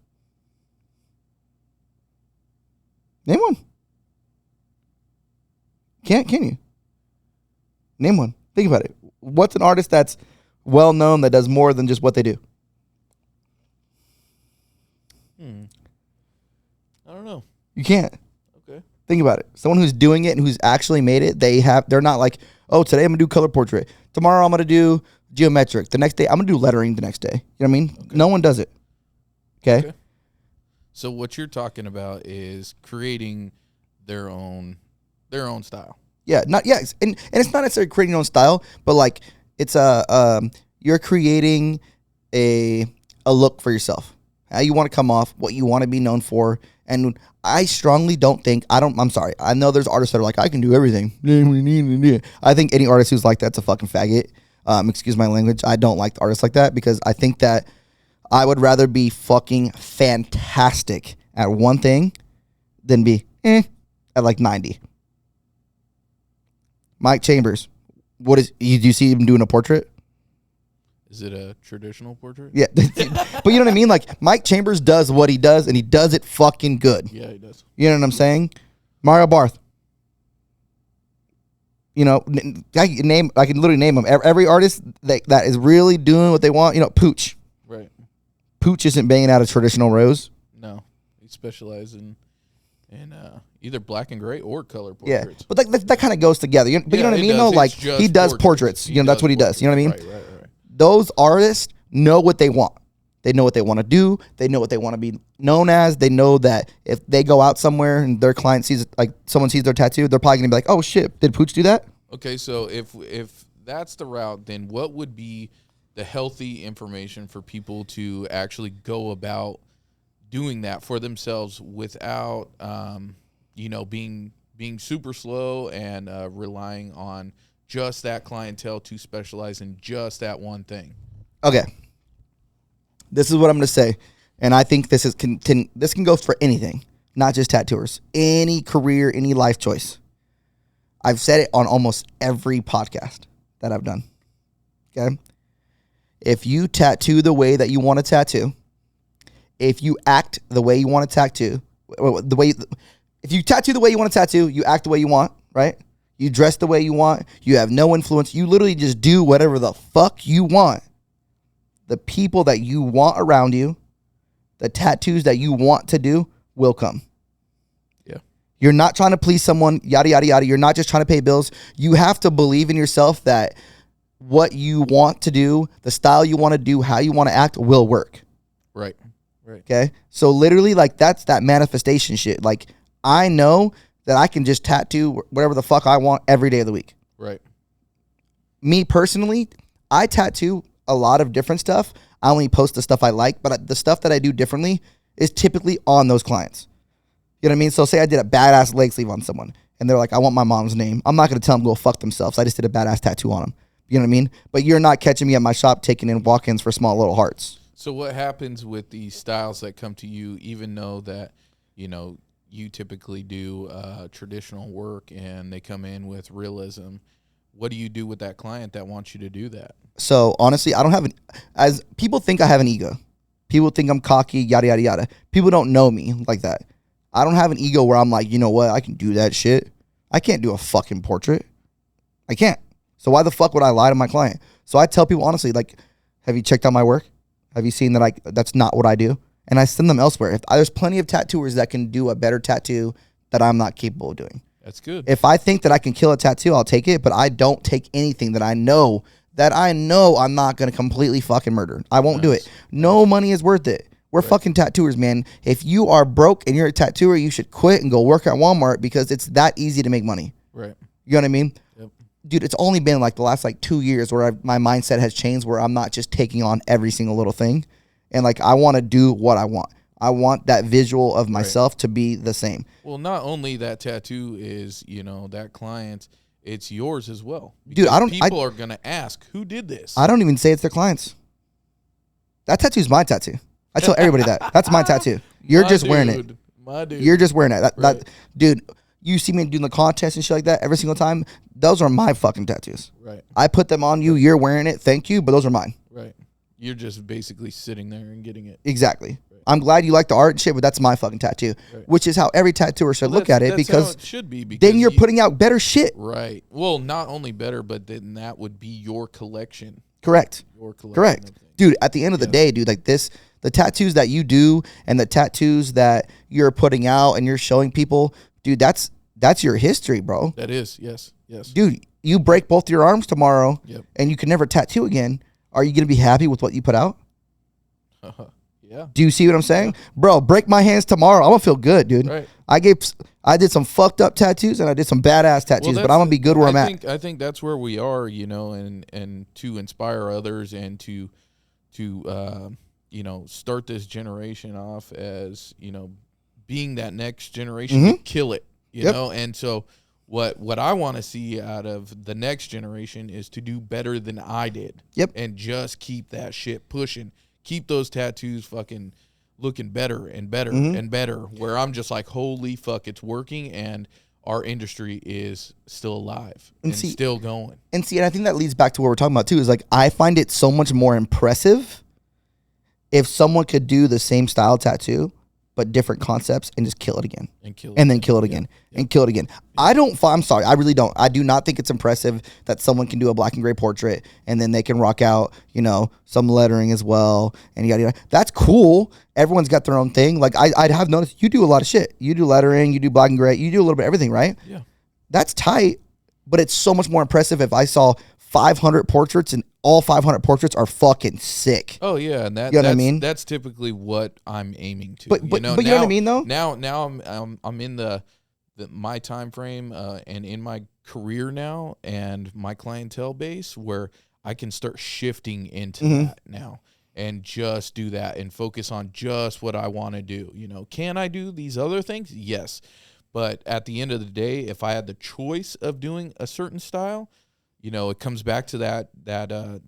Name one. Can you? Name one. Think about it. What's an artist that's well-known that does more than just what they do? I don't know. You can't. Okay. Think about it. Someone who's doing it and who's actually made it, they're not like, oh, today I'm going to do color portrait. Tomorrow I'm going to do geometric. The next day I'm going to do lettering the next day. You know what I mean? Okay. No one does it. Okay? So what you're talking about is creating their own style. Yeah, and it's not necessarily creating your own style, but like it's you're creating a look for yourself. How you want to come off, what you want to be known for. And I strongly don't think, I'm sorry. I know there's artists that are like, I can do everything. I think any artist who's like that's a fucking faggot. Excuse my language. I don't like artists like that because I think that I would rather be fucking fantastic at one thing than be at like 90. Mike Chambers. Do you see him doing a portrait? Is it a traditional portrait? Yeah. But you know what I mean? Like, Mike Chambers does what he does, and he does it fucking good. Yeah, he does. You know what I'm saying? Mario Barth. You know, I can literally name them. Every artist that is really doing what they want. You know, Pooch. Right. Pooch isn't banging out a traditional rose. No, he specializes in either black and gray or color Yeah, portraits. but that kind of goes together. But you know what I mean? Though, like he does portraits. You know, that's what he does. You know what I mean? Right. Those artists know what they want. They know what they want to do. They know what they want to be known as. They know that if they go out somewhere and their client sees, like, someone sees their tattoo, they're probably gonna be like, "Oh shit, did Pooch do that?" Okay, so if that's the route, then what would be the healthy information for people to actually go about doing that for themselves without, being super slow and relying on just that clientele to specialize in just that one thing? Okay. This is what I'm going to say, and I think this can go for anything, not just tattooers. Any career, any life choice. I've said it on almost every podcast that I've done. Okay? If you tattoo the way that you want to tattoo, if you act the way you want to tattoo, if you tattoo the way you want to tattoo, you act the way you want, right? You dress the way you want. You have no influence. You literally just do whatever the fuck you want. The people that you want around you, the tattoos that you want to do will come. Yeah. You're not trying to please someone, yada, yada, yada. You're not just trying to pay bills. You have to believe in yourself that what you want to do, the style you want to do, how you want to act will work. Right. Okay? So literally, like, that's that manifestation shit. Like, I know that I can just tattoo whatever the fuck I want every day of the week. Right. Me personally, I tattoo a lot of different stuff. I only post the stuff I like, but the stuff that I do differently is typically on those clients. You know what I mean? So say I did a badass leg sleeve on someone, and they're like, I want my mom's name. I'm not going to tell them to go fuck themselves. I just did a badass tattoo on them. You know what I mean? But you're not catching me at my shop taking in walk-ins for small little hearts. So what happens with these styles that come to you, even though that, you typically do traditional work and they come in with realism? What do you do with that client that wants you to do that? So honestly, I don't have as people think I have an ego. People think I'm cocky, yada, yada, yada. People don't know me like that. I don't have an ego where I'm like, you know what? I can do that shit. I can't do a fucking portrait. I can't. So why the fuck would I lie to my client? So I tell people honestly, like, have you checked out my work? Have you seen that that's not what I do? And I send them elsewhere. There's plenty of tattooers that can do a better tattoo that I'm not capable of doing. That's good. If I think that I can kill a tattoo, I'll take it, but I don't take anything that I know I'm not going to completely fucking murder. I won't do it. No money is worth it. We're fucking tattooers, man. If you are broke and you're a tattooer, you should quit and go work at Walmart because it's that easy to make money. Right. You know what I mean? Yep. Dude, it's only been like the last 2 years where my mindset has changed, where I'm not just taking on every single little thing. And I want to do what I want. I want that visual of myself to be the same. Well, not only that tattoo is, that client, it's yours as well. Dude, people are going to ask, who did this? I don't even say it's their clients. That tattoo's my tattoo. I tell everybody that. That's my tattoo. You're just wearing it. My dude. You're just wearing it. Dude, you see me doing the contest and shit like that every single time. Those are my fucking tattoos. Right. I put them on you. You're wearing it. Thank you. But those are mine. Right. You're just basically sitting there and getting it. Exactly. Right. I'm glad you like the art and shit, but that's my fucking tattoo, which is how every tattooer should look at it, because it should be, because then you're putting out better shit. Right. Well, not only better, but then that would be your collection. Correct. Your collection. Correct. Dude, at the end of the day, dude, the tattoos that you do and the tattoos that you're putting out and you're showing people, dude, that's your history, bro. That is, yes. Dude, you break both your arms tomorrow and you can never tattoo again. Are you going to be happy with what you put out? Yeah. Do you see what I'm saying? Yeah. Bro, break my hands tomorrow. I'm going to feel good, dude. Right. I did some fucked up tattoos and I did some badass tattoos, but I'm going to be good where I'm at. I think that's where we are, and to inspire others and to start this generation off as, being that next generation to kill it, you know? And so what I want to see out of the next generation is to do better than I did. Yep. And just keep that shit pushing. Keep those tattoos fucking looking better and better and better, where I'm just like, holy fuck, it's working, and our industry is still alive and still going. And I think that leads back to what we're talking about too, is I find it so much more impressive if someone could do the same style tattoo, but different concepts, and just kill it again. And kill it and then again. kill it again. And kill it again. I'm sorry, I really don't. I do not think it's impressive that someone can do a black and gray portrait and then they can rock out, some lettering as well. And yada yada. That's cool. Everyone's got their own thing. Like I have noticed you do a lot of shit. You do lettering, you do black and gray, you do a little bit of everything, right? Yeah. That's tight, but it's so much more impressive if I saw 500 portraits and all 500 portraits are fucking sick. Oh yeah, and you know what I mean? That's typically what I'm aiming to. But you know what I mean though? Now I'm in the my time frame and in my career now and my clientele base where I can start shifting into that now and just do that and focus on just what I want to do. Can I do these other things? Yes. But at the end of the day, if I had the choice of doing a certain style, it comes back to that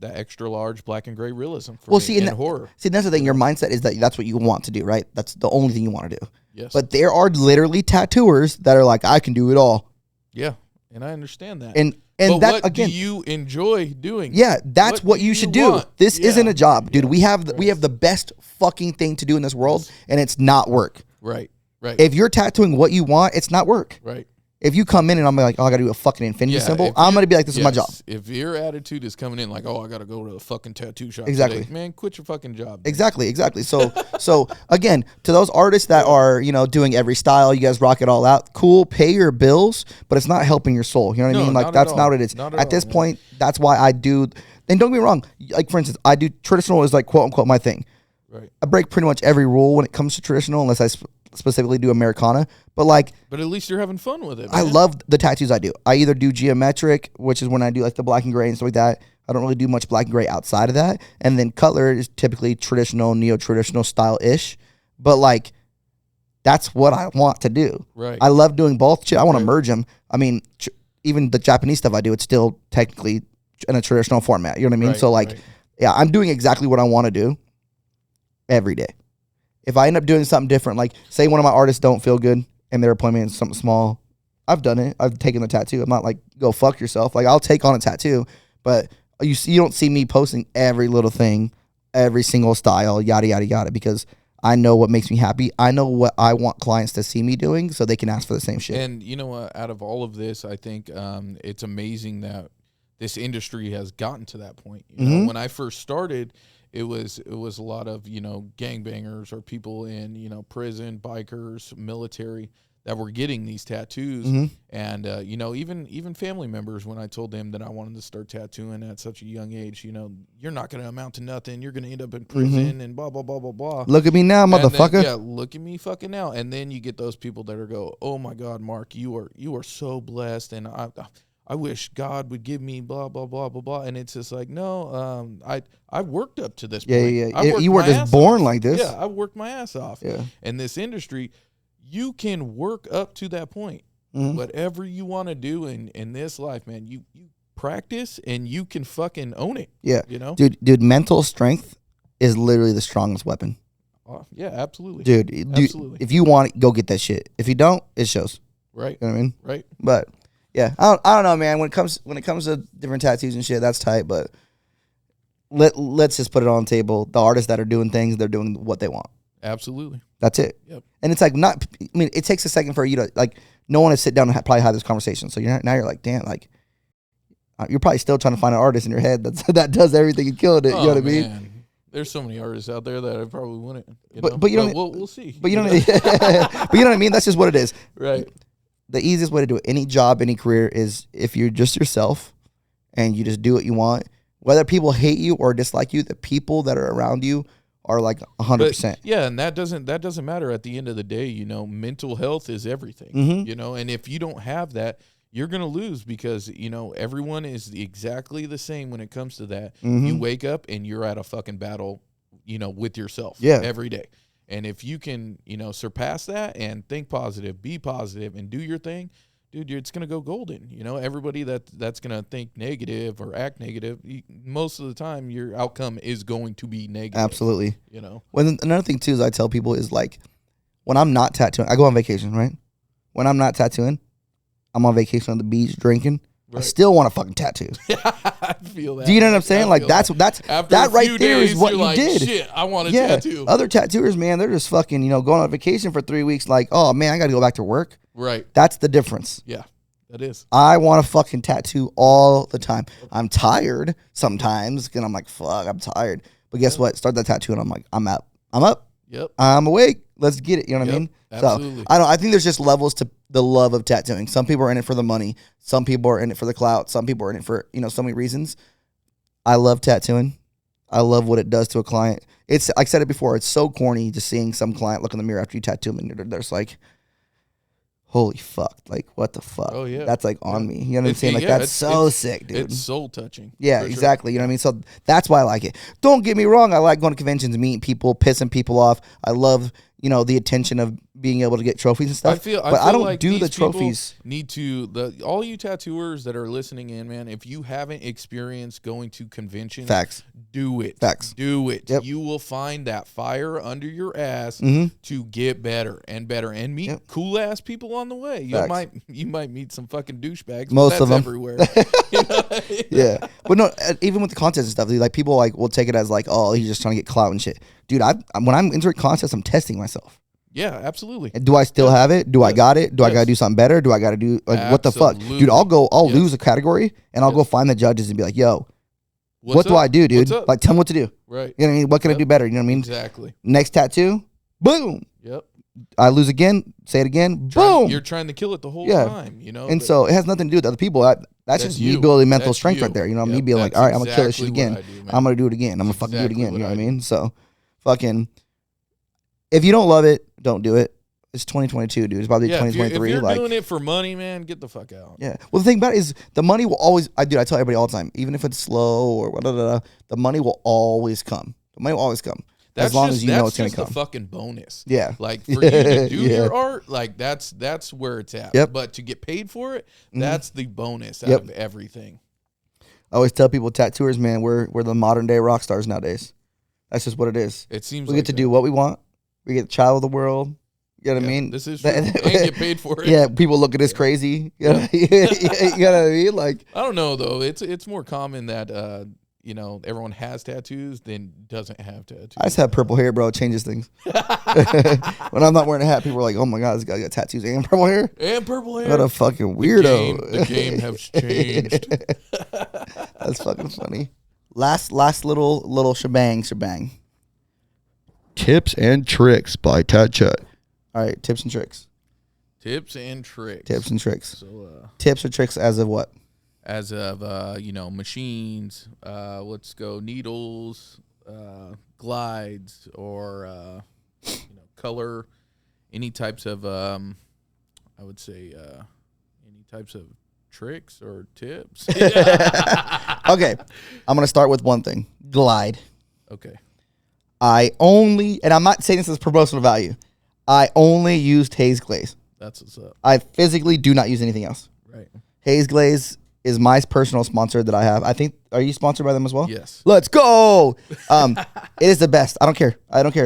extra large black and gray realism for me in horror. See, that's the thing. Your mindset is that's what you want to do, right? That's the only thing you want to do. Yes. But there are literally tattooers that are like, I can do it all. Yeah, and I understand that. And but that what again, do you enjoy doing? Yeah, that's what you should do. Want? This isn't a job, dude. Yeah. We have the best fucking thing to do in this world, and it's not work. Right. If you're tattooing what you want, it's not work. Right. If you come in and I'm like, oh, I got to do a fucking infinity symbol, I'm going to be like, this is my job. If your attitude is coming in like, oh, I got to go to a fucking tattoo shop Exactly. today, man, quit your fucking job. Man. Exactly. So again, to those artists that are, doing every style, you guys rock it all out. Cool, pay your bills, but it's not helping your soul. You know what I mean? Like, that's not what it is. At this point, that's why I do. And don't get me wrong. Like, for instance, I do traditional is like, quote unquote, my thing. Right. I break pretty much every rule when it comes to traditional, unless I specifically do Americana. But at least you're having fun with it, man. I love the tattoos I do. I either do geometric, which is when I do like the black and gray and stuff like that. I don't really do much black and gray outside of that. And then color is typically traditional, neo-traditional style-ish. But that's what I want to do. Right. I love doing both. Shit, I want to merge them. I mean, even the Japanese stuff I do, it's still technically in a traditional format. You know what I mean? Right, yeah, I'm doing exactly what I want to do every day. If I end up doing something different, like say one of my artists don't feel good and their appointment is something small, I've done it. I've taken the tattoo. I'm not like, go fuck yourself. Like, I'll take on a tattoo, but you don't see me posting every little thing, every single style, yada, yada, yada, because I know what makes me happy. I know what I want clients to see me doing so they can ask for the same shit. And you know what? Out of all of this, I think it's amazing that this industry has gotten to that point. You know, when I first started, it was a lot of, gangbangers or people in, prison, bikers, military that were getting these tattoos. And, even family members, when I told them that I wanted to start tattooing at such a young age, you're not going to amount to nothing. You're going to end up in prison and blah, blah, blah, blah, blah. Look at me now, motherfucker. Then, look at me fucking now. And then you get those people that are go, oh my God, Mark, you are so blessed. And I wish God would give me blah, blah, blah, blah, blah. And it's just like, no, I worked up to this point. Yeah. You weren't just born like this. Yeah, I worked my ass off. Yeah. In this industry, you can work up to that point. Whatever you want to do in this life, man, you practice and you can fucking own it. Yeah. Dude, mental strength is literally the strongest weapon. Yeah, absolutely. Dude, absolutely. If you want it, go get that shit. If you don't, it shows. Right. You know what I mean? Right. But yeah, I don't know, man. When it comes to different tattoos and shit, that's tight. But let's just put it on the table. The artists that are doing things, they're doing what they want. Absolutely. That's it. Yep. And it's like it takes a second for you to no one to sit down and probably have this conversation. So you're like, damn, you're probably still trying to find an artist in your head that does everything and killed it. You know what I mean? There's so many artists out there that I probably wouldn't. But we'll see. But you know, but you know what I mean? That's just what it is. Right. The easiest way to do it, any job, any career, is if you're just yourself and you just do what you want. Whether people hate you or dislike you, the people that are around you are 100%. Yeah, and that doesn't matter at the end of the day. Mental health is everything. And if you don't have that, you're gonna lose because everyone is exactly the same when it comes to that. You wake up and you're at a fucking battle, with yourself. Every day. And if you can, surpass that and think positive, be positive, and do your thing, dude, it's going to go golden. Everybody that's going to think negative or act negative, most of the time your outcome is going to be negative. Absolutely. Well, another thing, too, is I tell people is when I'm not tattooing, I go on vacation, right? When I'm not tattooing, I'm on vacation on the beach drinking. I still want a fucking tattoo. I feel that. Do you know what I'm saying? Like that's After that right there days, is what you're you like, did. Shit, I want a tattoo. Other tattooers, man, they're just fucking, going on vacation for 3 weeks. Like, oh man, I got to go back to work. Right. That's the difference. Yeah, that is. I want a fucking tattoo all the time. I'm tired sometimes, and I'm like, fuck, I'm tired. But guess what? Start that tattoo, and I'm like, I'm up. Yep. I'm awake. Let's get it. You know what I mean? Absolutely. So I think there's just levels to the love of tattooing. Some people are in it for the money. Some people are in it for the clout. Some people are in it for, so many reasons. I love tattooing. I love what it does to a client. It's, like I said it before, it's so corny just seeing some client look in the mirror after you tattoo them and they're just like, holy fuck. Like, what the fuck? Oh, yeah. That's like on me. You know what I'm saying? Like, that's so sick, dude. It's soul touching. Yeah, exactly. Sure. You know what I mean? So that's why I like it. Don't get me wrong. I like going to conventions, meeting people, pissing people off. I love, the attention of being able to get trophies and stuff. I don't like do the trophies. Need to all you tattooers that are listening in, man. If you haven't experienced going to conventions, facts, do it. Facts, do it. Yep. You will find that fire under your ass to get better and better and meet cool ass people on the way. You might meet some fucking douchebags. Most of them everywhere. Yeah, but no, even with the contests and stuff, like people will take it as like, oh, he's just trying to get clout and shit. Dude, when I'm entering contests, I'm testing myself. Yeah, absolutely. Do I still have it? Do I got it? Do I gotta do something better? Do I gotta do what the fuck? Dude, I'll lose a category and I'll go find the judges and be like, yo, what do I do, dude? Like, tell me what to do. Right. You know what I mean? What can I do better? You know what I mean? Exactly. Next tattoo, boom. Yep. I lose again, say it again, boom. You're trying to kill it the whole time, And so it has nothing to do with other people. That's just me building mental strength right there. You know, me being like, all right, I'm gonna kill this shit again. I'm gonna do it again. I'm gonna fucking do it again. You know what I mean? So, fucking, if you don't love it, don't do it. It's 2022, dude. It's probably 2023. If you're doing it for money, man, get the fuck out. Yeah. Well, the thing about it is the money will always. I tell everybody all the time, even if it's slow or whatever, the money will always come. The money will always come. As long as you know it's going to come. That's just a fucking bonus. Yeah. Like, for you to do your art, like, that's where it's at. Yep. But to get paid for it, that's the bonus out of everything. I always tell people, tattooers, man, we're the modern day rock stars nowadays. That's just what it is. It seems we get to do what we want. We get to travel the world. You know what I mean? This is true. And get paid for it. Yeah, people look at us crazy. You know, you know what I mean? Like, I don't know though. It's more common that everyone has tattoos than doesn't have tattoos. I just have purple hair, bro. It changes things. When I'm not wearing a hat, people are like, "Oh my god, this guy got tattoos and purple hair." And purple hair. What a fucking weirdo. The game has changed. That's fucking funny. Last little shebang. Tips and tricks by Tat Chat. All right, tips and tricks. Tips and tricks. So, tips or tricks as of what? As of machines. Let's go needles, glides, or color. Any types of I would say any types of tricks or tips. Okay, I'm gonna start with one thing. Glide. Okay. And I'm not saying this as promotional value. I only used Haze Glaze. That's what's up. I physically do not use anything else. Right. Haze Glaze is my personal sponsor that I have. I think, are you sponsored by them as well? Yes. Let's go. It is the best. I don't care.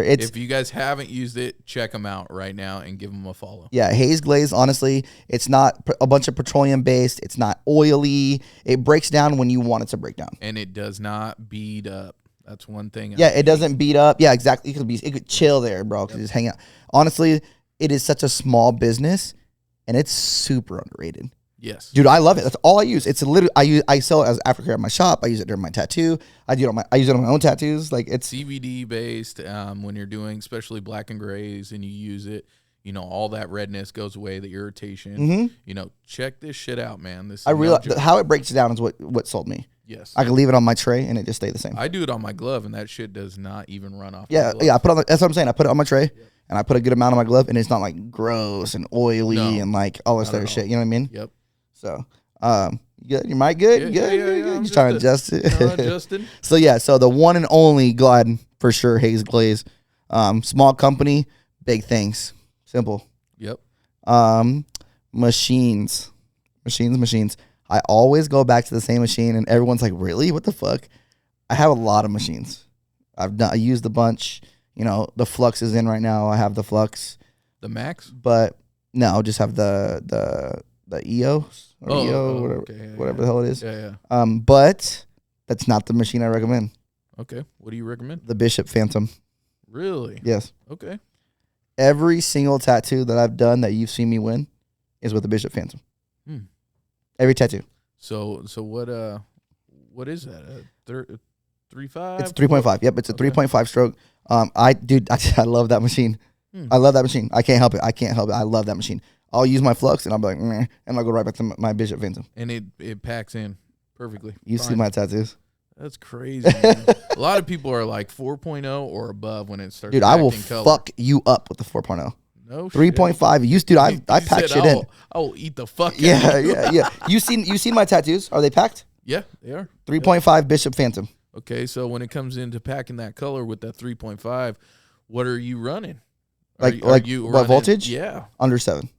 If you guys haven't used it, check them out right now and give them a follow. Yeah, Haze Glaze, honestly, it's not a bunch of petroleum based. It's not oily. It breaks down when you want it to break down. And it does not bead up. That's one thing. Yeah, it doesn't beat up. Yeah, exactly. It could chill there, bro. Just hang out. Honestly, it is such a small business, and it's super underrated. Yes, dude, I love it. That's all I use. It's literally I sell it as aftercare at my shop. I use it during my tattoo. I use it on my own tattoos. Like, it's CBD based. When you're doing especially black and grays, and you use it, all that redness goes away, the irritation. Check this shit out, man. This is I realize how it breaks down is what sold me. Yes, I can leave it on my tray and it just stay the same. I do it on my glove, and that shit does not even run off. Yeah, yeah. That's what I'm saying. I put it on my tray, and I put a good amount on my glove, and it's not like gross and oily and like all this other shit. You know what I mean? Yep. So, good. You might good. Yeah, You're trying to adjust it. Adjusting. So the one and only Glide for sure, Haze Glaze. Small company, big things. Simple. Yep. Machines. I always go back to the same machine, and everyone's like, "Really? What the fuck?" I have a lot of machines. I used a bunch. The Flux is in right now. I have the Flux. The Max? But no, just have the EOS. or EO, whatever, okay. whatever the hell it is. Yeah. But that's not the machine I recommend. Okay. What do you recommend? The Bishop Phantom. Really? Yes. Okay. Every single tattoo that I've done that you've seen me win is with the Bishop Phantom. Every tattoo. So what is that? 3.5? It's 3.5. Yep, it's a 3.5 stroke. I love that machine. I love that machine. I can't help it. I love that machine. I'll use my flux and I'll be like, meh, and I'll go right back to my Bishop Phantom. And it packs in perfectly. You see my tattoos. That's crazy. Man. A lot of people are like 4.0 or above when it starts. Dude, I will fuck you up with the 4.0. No 3.5. Dude, I pack shit in. I will eat the fuck. Yeah. You seen my tattoos? Are they packed? Yeah, they are. 3.5 Bishop Phantom. Okay, so when it comes into packing that color with that 3.5, what are you running? Are you what voltage? Yeah, under 7.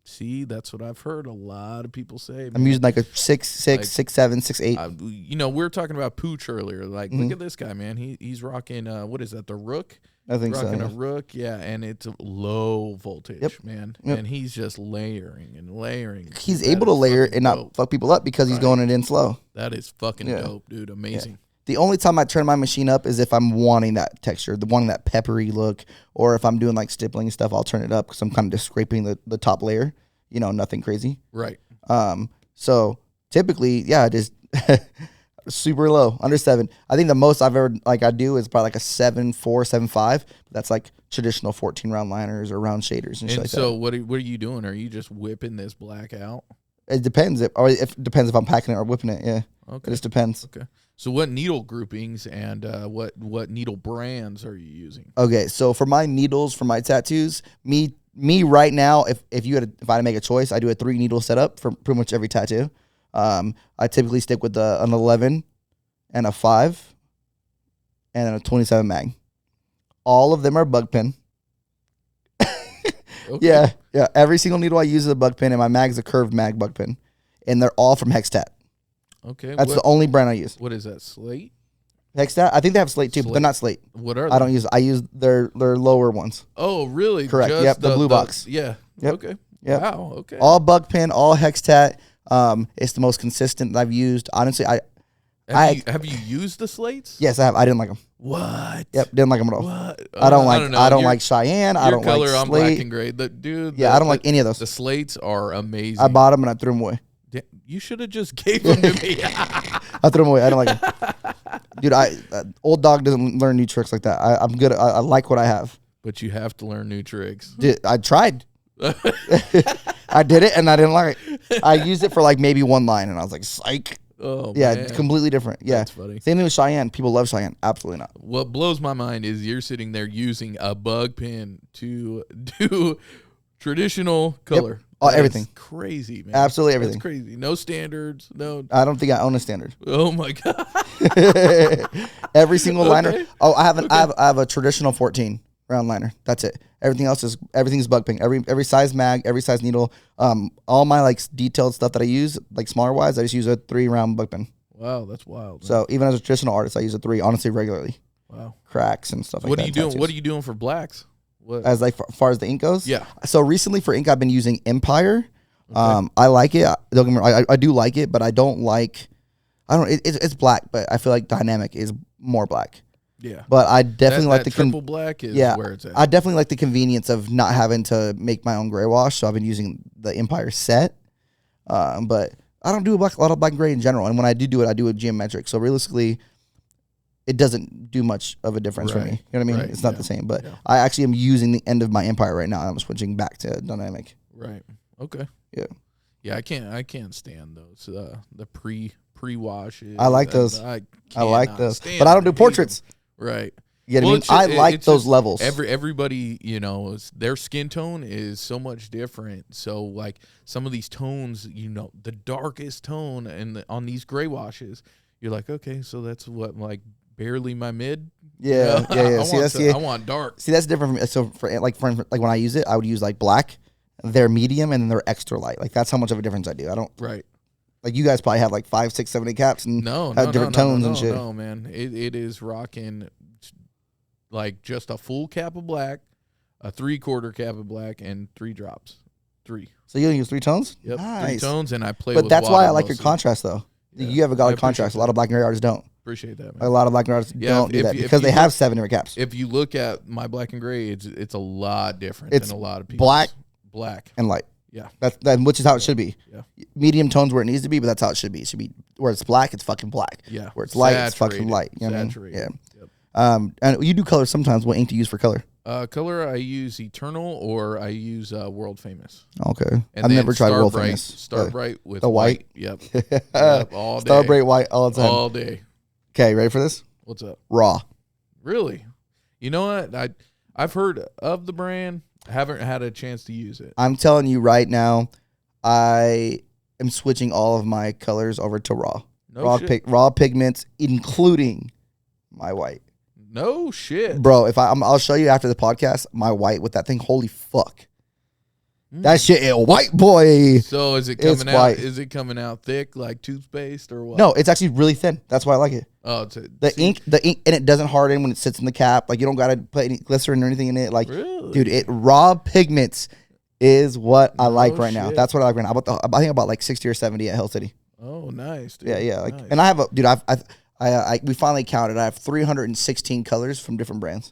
See, that's what I've heard a lot of people say. Man. I'm using like a 6.6, 6.7, 6.8. We were talking about Pooch earlier. Like, look at this guy, man. He's rocking. What is that? The Rook. I think rocking so. A Rook, yeah, and it's low voltage, man. Yep. And he's just layering and layering. He's able to layer and not fuck people up because he's going it in slow. That is fucking dope, dude. Amazing. Yeah. The only time I turn my machine up is if I'm wanting that texture, wanting that peppery look, or if I'm doing like stippling stuff, I'll turn it up because I'm kind of just scraping the top layer. You know, nothing crazy. Right. So typically, yeah, just super low, under 7. I think the most I've ever I do is probably like a 7.4, 7.5. That's like traditional 14 round liners or round shaders and shit like that. So what are you doing? Are you just whipping this black out? It depends. It depends if I'm packing it or whipping it. Yeah. Okay. It just depends. Okay. So what needle groupings and what needle brands are you using? Okay, so for my needles, for my tattoos, me right now, if I had to make a choice, I do a 3 needle setup for pretty much every tattoo. I typically stick with an 11 and a 5 and then a 27 mag. All of them are bug pin. Okay. Yeah. Every single needle I use is a bug pin, and my mag's a curved mag bug pin, and they're all from Hextat. Okay, that's the only brand I use. What is that? Slate? Hextat. I think they have Slate too, but they're not Slate. What are they? I don't use. I use their lower ones. Oh, really? Correct. Just the blue box. Yeah. Yep. Okay. Yep. Wow. Okay. All bug pin, all Hextat. It's the most consistent that I've used. Honestly, have you used the slates? Yes, I have. I didn't like them. What? Yep, didn't like them at all. What? I don't like Cheyenne. I don't color, like I'm Slate. black and gray. I don't like any of those. The slates are amazing. I bought them and I threw them away. You should have just gave them to me. I threw them away. I don't like them. Dude, old dog doesn't learn new tricks like that. I'm good. I like what I have. But you have to learn new tricks. Dude, I tried. I did it and I didn't like it. I used it for like maybe one line and I was like, psych. Oh, yeah, man. It's completely different. Yeah. That's funny. Same thing with Cheyenne. People love Cheyenne. Absolutely not. What blows my mind is you're sitting there using a bug pin to do traditional color. Yep. Everything. Crazy, man. Absolutely everything. That's crazy. No standards. No. I don't think I own a standard. Oh my god. Every single liner. Oh, I have a traditional 14 round liner. That's it. Everything's bug pin. Every size mag, every size needle. All my like detailed stuff that I use, like smaller wise, I just use a 3 round bug pin. Wow, that's wild. Man. So even as a traditional artist, I use a 3 honestly regularly. Wow. Cracks and stuff like that. What are you doing? Tattoos. What are you doing for blacks? What? As like far as the ink goes? Yeah. So recently for ink, I've been using Empire. Okay. I like it. Don't get me wrong, I do like it, but I don't like. It's black, but I feel like Dynamic is more black. Yeah. But I definitely like the triple black is where it's at. I definitely like the convenience of not having to make my own gray wash. So I've been using the Empire set. But I don't do a lot of black and gray in general. And when I do it, I do it geometric. So realistically, it doesn't do much of a difference for me. You know what I mean? Right. It's not the same. But I actually am using the end of my Empire right now. I'm switching back to Dynamic. Right. Okay. Yeah. Yeah, I can't stand those the pre-washes. I like those. I like those. But I don't do portraits. Right. You know what I mean? I like those levels. Everybody, their skin tone is so much different. So like some of these tones, the darkest tone on these gray washes, you're like, okay, so that's what like barely my mid. Yeah. I want dark. See, that's different from me. So for when I use it, I would use like black, they're medium, and then they're extra light. Like that's how much of a difference I do. I don't. Right. Like you guys probably have like 5, 6, 7, 8 caps and have different tones and shit. No, man. It is rocking like just a full cap of black, a 3/4 cap of black, and 3 drops. 3. So you use 3 tones? Yep, Nice. 3 tones, and I play But with that's why I water like your mostly. contrast, though. Yeah, You have a lot I of contrast. A appreciate lot of black and gray artists don't. Appreciate that, man. A lot of black and gray artists don't do if that you- if because you they have look- 7 ear caps. If you look at my black and gray, it's a lot different It's than a lot of people. Black. And light. Yeah. Which is how it should be. Yeah. Medium tones where it needs to be, but that's how it should be. It should be where it's black, it's fucking black. Yeah. Where it's light, it's fucking light. You know what I mean? Saturated. Yeah. Yep. And you do color sometimes. What ink do you use for color? Color, I use Eternal or I use World Famous. Okay. And I've then never tried World Starbright- Famous. Starbright with the white? Yep. Yep. All day. Starbright white all the time. All day. Okay, ready for this? What's up? Raw. Really? You know what? I've heard of the brand. I haven't had a chance to use it. I'm telling you right now, I am switching all of my colors over to raw. No shit. Raw pigments, including my white. No shit. Bro, I'll show you after the podcast my white with that thing. Holy fuck. That shit is white, boy. So is it It's coming out? white. Is it coming out thick like toothpaste or what? No, it's actually really thin. That's why I like it. Oh, The ink, and it doesn't harden when it sits in the cap. Like you don't gotta put any glycerin or anything in it. Like, Really? dude, raw pigments is what I like No right now. shit. That's what I like right now. I think about like 60 or 70 at Hill City. Oh, nice. Dude. Yeah. Like, Nice. and I have we finally counted. I have 316 colors from different brands.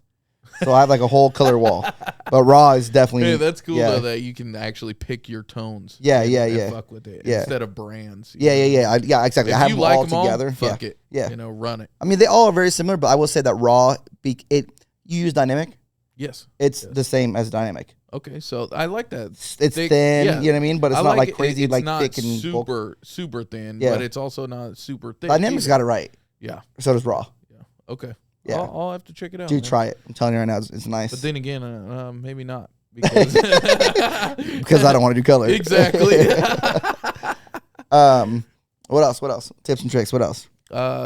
So I have like a whole color wall. But raw is definitely. Hey, that's cool yeah. though that you can actually pick your tones. Yeah, and, yeah, and yeah. Fuck with it Yeah. instead of brands. Yeah, exactly. If I have you them like all them together. fuck yeah. it. Yeah. You know, run it. I mean, they all are very similar, but I will say that raw, you use dynamic. Yes. It's the same as dynamic. Okay, so I like that. It's Thick, thin, yeah. you know what I mean? But it's I not like it. crazy, It's like not thick and super thin, Yeah. but it's also not super thick. Dynamic's either. got it right. Yeah. So does raw. Yeah. Okay. Yeah. I'll have to check it out. Dude, man. try it. I'm telling you right now, it's nice. But then again, maybe not because Because I don't want to do color. Exactly. What else? Tips and tricks. What else?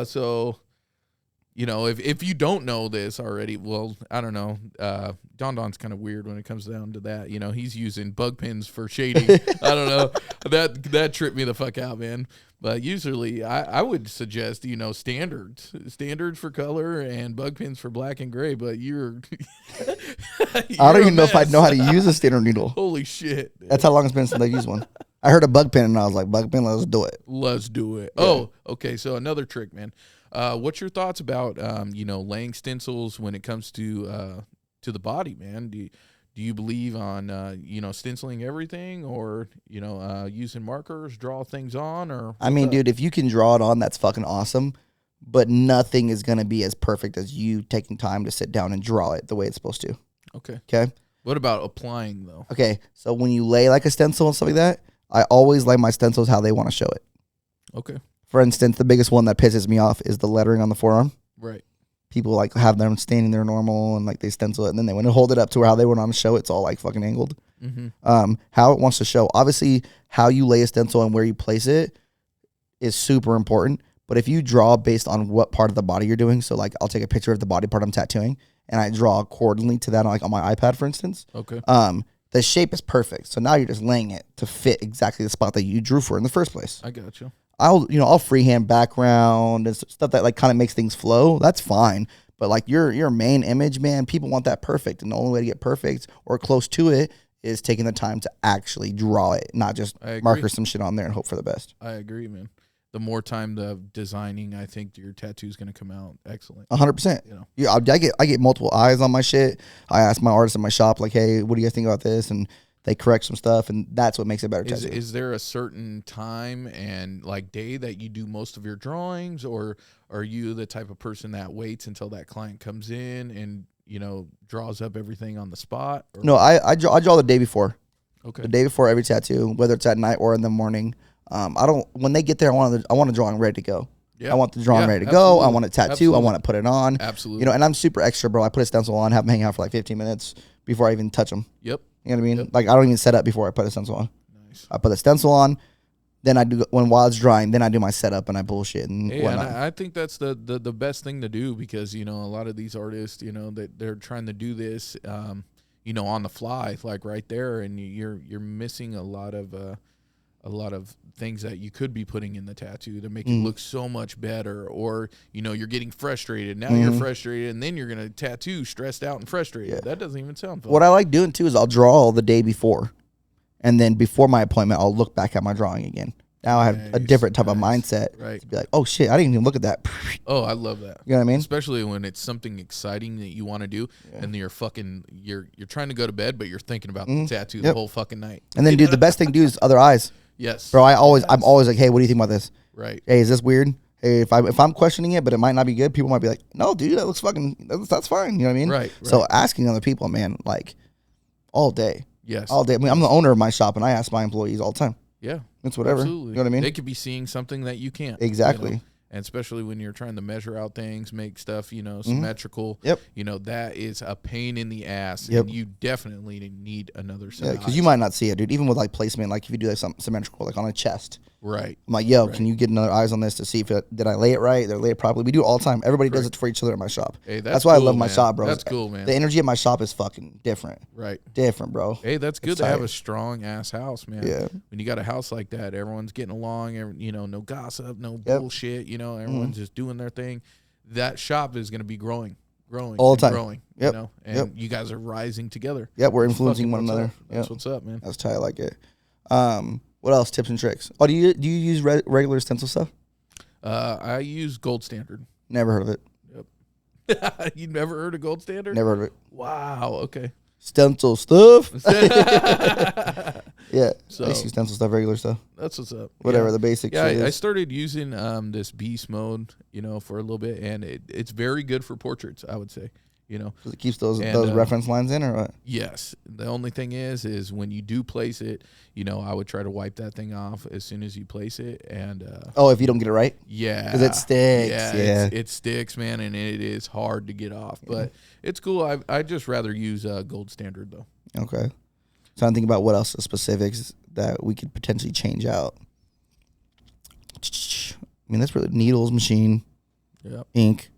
So, you know, if you don't know this already, well, I don't know. Don's kind of weird when it comes down to that. You know, he's using bug pins for shading. I don't know. That tripped me the fuck out, man. But usually, I would suggest, you know, standards for color and bug pins for black and gray. But you're I don't even know if I know how to use a standard needle. Holy shit! Dude. That's how long it's been since I've used one. I heard a bug pin and I was like, bug pin, let's do it. Let's do it. Yeah. Oh, okay. So another trick, man. What's your thoughts about you know, laying stencils when it comes to the body, man? Do you believe on you know, stenciling everything, or you know, using markers, draw things on, or I mean, what's up? dude, if you can draw it on, that's fucking awesome. But nothing is gonna be as perfect as you taking time to sit down and draw it the way it's supposed to. Okay. Okay. What about applying though? Okay. So when you lay like a stencil and stuff like that, I always lay my stencils how they want to show it. Okay. For instance, the biggest one that pisses me off is the lettering on the forearm. Right. People like have them standing there normal and like they stencil it, and then they want to hold it up to how they want on to show it's all like fucking angled. Mm-hmm. How it wants to show. Obviously, how you lay a stencil and where you place it is super important. But if you draw based on what part of the body you're doing, so like I'll take a picture of the body part I'm tattooing and I draw accordingly to that on, like on my iPad, for instance. Okay. The shape is perfect. So now you're just laying it to fit exactly the spot that you drew for in the first place. I got you. I'll freehand background and stuff that like kind of makes things flow. That's fine. But like your main image, man, people want that perfect. And the only way to get perfect or close to it is taking the time to actually draw it, not just marker some shit on there and hope for the best. I agree, man. The more time the designing, I think your tattoo's going to come out excellent. 100%. You know. Yeah, I get multiple eyes on my shit. I ask my artists in my shop, like, hey, what do you guys think about this? And they correct some stuff, and that's what makes it better. Is there a certain time and like day that you do most of your drawings, or are you the type of person that waits until that client comes in and, you know, draws up everything on the spot? Or? No, I draw the day before. Okay. The day before every tattoo, whether it's at night or in the morning. When they get there, I want the drawing ready to go. Yeah. I want the drawing ready to go. Absolutely. I want it tattoo. Absolutely. I want to put it on. Absolutely. You know, and I'm super extra, bro. I put a stencil on, have them hang out for like 15 minutes before I even touch them. Yep. You know what I mean? Yep. Like I don't even set up before I put a stencil on. Nice. I put a stencil on, then I do while it's drying. Then I do my setup and I bullshit and Hey, whatnot. and I think that's the best thing to do, because, you know, a lot of these artists, you know, that they're trying to do this, you know, on the fly, like right there, and you're missing a lot of things that you could be putting in the tattoo to make it look so much better. Or, you know, you're getting frustrated. Now you're frustrated, and then you're going to tattoo stressed out and frustrated. Yeah. That doesn't even sound fun. What I like doing too is I'll draw the day before. And then before my appointment, I'll look back at my drawing again. Now I have a different type of mindset. Right. To be like, oh shit, I didn't even look at that. Oh, I love that. You know what I mean? Especially when it's something exciting that you want to do, and you're trying to go to bed, but you're thinking about the tattoo the whole fucking night. And then, dude, the best thing to do is other eyes. Yes, bro. I'm always like, hey, what do you think about this? Right. Hey, is this weird? Hey, if I'm questioning it, but it might not be good, people might be like, no, dude, that looks that's fine. You know what I mean? Right. So asking other people, man, like all day. Yes. All day. I mean, I'm the owner of my shop, and I ask my employees all the time. Yeah. It's whatever. Absolutely. You know what I mean? They could be seeing something that you can't. Exactly. You know? And especially when you're trying to measure out things, make stuff, symmetrical. Yep. That is a pain in the ass. Yep. And you definitely need another set of eyes. Because you might not see it, dude. Even with like placement, like if you do like something symmetrical, like on a chest. Right. I'm like, yo, can you get another eyes on this to see if did I lay it right? Did I lay it properly? We do it all the time. Everybody does it for each other at my shop. Hey, that's why cool, I love my man. shop, bro. That's cool, man. The energy at my shop is fucking different. Right. Different, bro. Hey, that's good It's to have tight. a strong ass house, man. Yeah. When you got a house like that, everyone's getting along. No gossip, no bullshit. Everyone's just doing their thing. That shop is going to be growing all the time. Growing. And you guys are rising together. Yep, we're influencing one another. That's what's up, man. That's tight. I like it. What else? Tips and tricks. Oh, do you use regular stencil stuff? I use Gold Standard. Never heard of it. Yep. You never heard of Gold Standard? Never heard of it. Wow. Okay. Stencil stuff. Yeah. So, I used to use stencil stuff, regular stuff. That's what's up. Whatever the basics. Yeah, I started using this beast mode, for a little bit, and it's very good for portraits, I would say. Because it keeps those reference lines in, or what? Yes. The only thing is when you do place it, I would try to wipe that thing off as soon as you place it. And if you don't get it right? Yeah. Because it sticks. Yeah. It sticks, man, and it is hard to get off. But it's cool. I just rather use Gold Standard, though. Okay. So I'm thinking about what else, the specifics that we could potentially change out. I mean, that's really needles, machine, ink.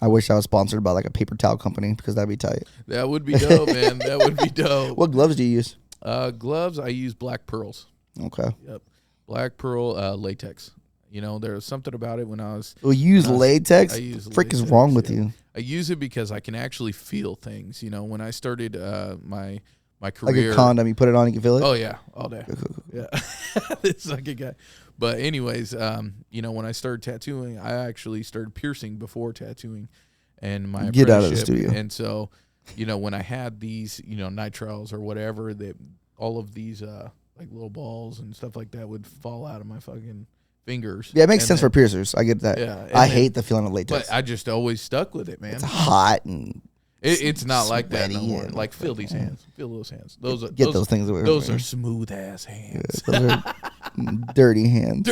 I wish I was sponsored by like a paper towel company because that'd be tight. That would be dope, man. That would be dope. What gloves do you use? Gloves, I use Black Pearls. Okay. Yep. Black Pearl latex. There was something about it when I was... Oh, you use latex? Frick is wrong with you? I use it because I can actually feel things. When I started my career... Like a condom, you put it on, you can feel it? Oh, yeah. All day. Cool. Yeah. This like a guy. But anyways, when I started tattooing, I actually started piercing before tattooing and my Get out of the studio. And so, when I had these, nitriles or whatever, that all of these like little balls and stuff like that would fall out of my fucking fingers. Yeah, it makes sense for piercers. I get that. Yeah, I hate the feeling of latex. But I just always stuck with it, man. It's hot and it's not like that no more. Like, feel these hands. Feel those hands. Those things away. Those are smooth ass hands. Yeah, those are dirty hands.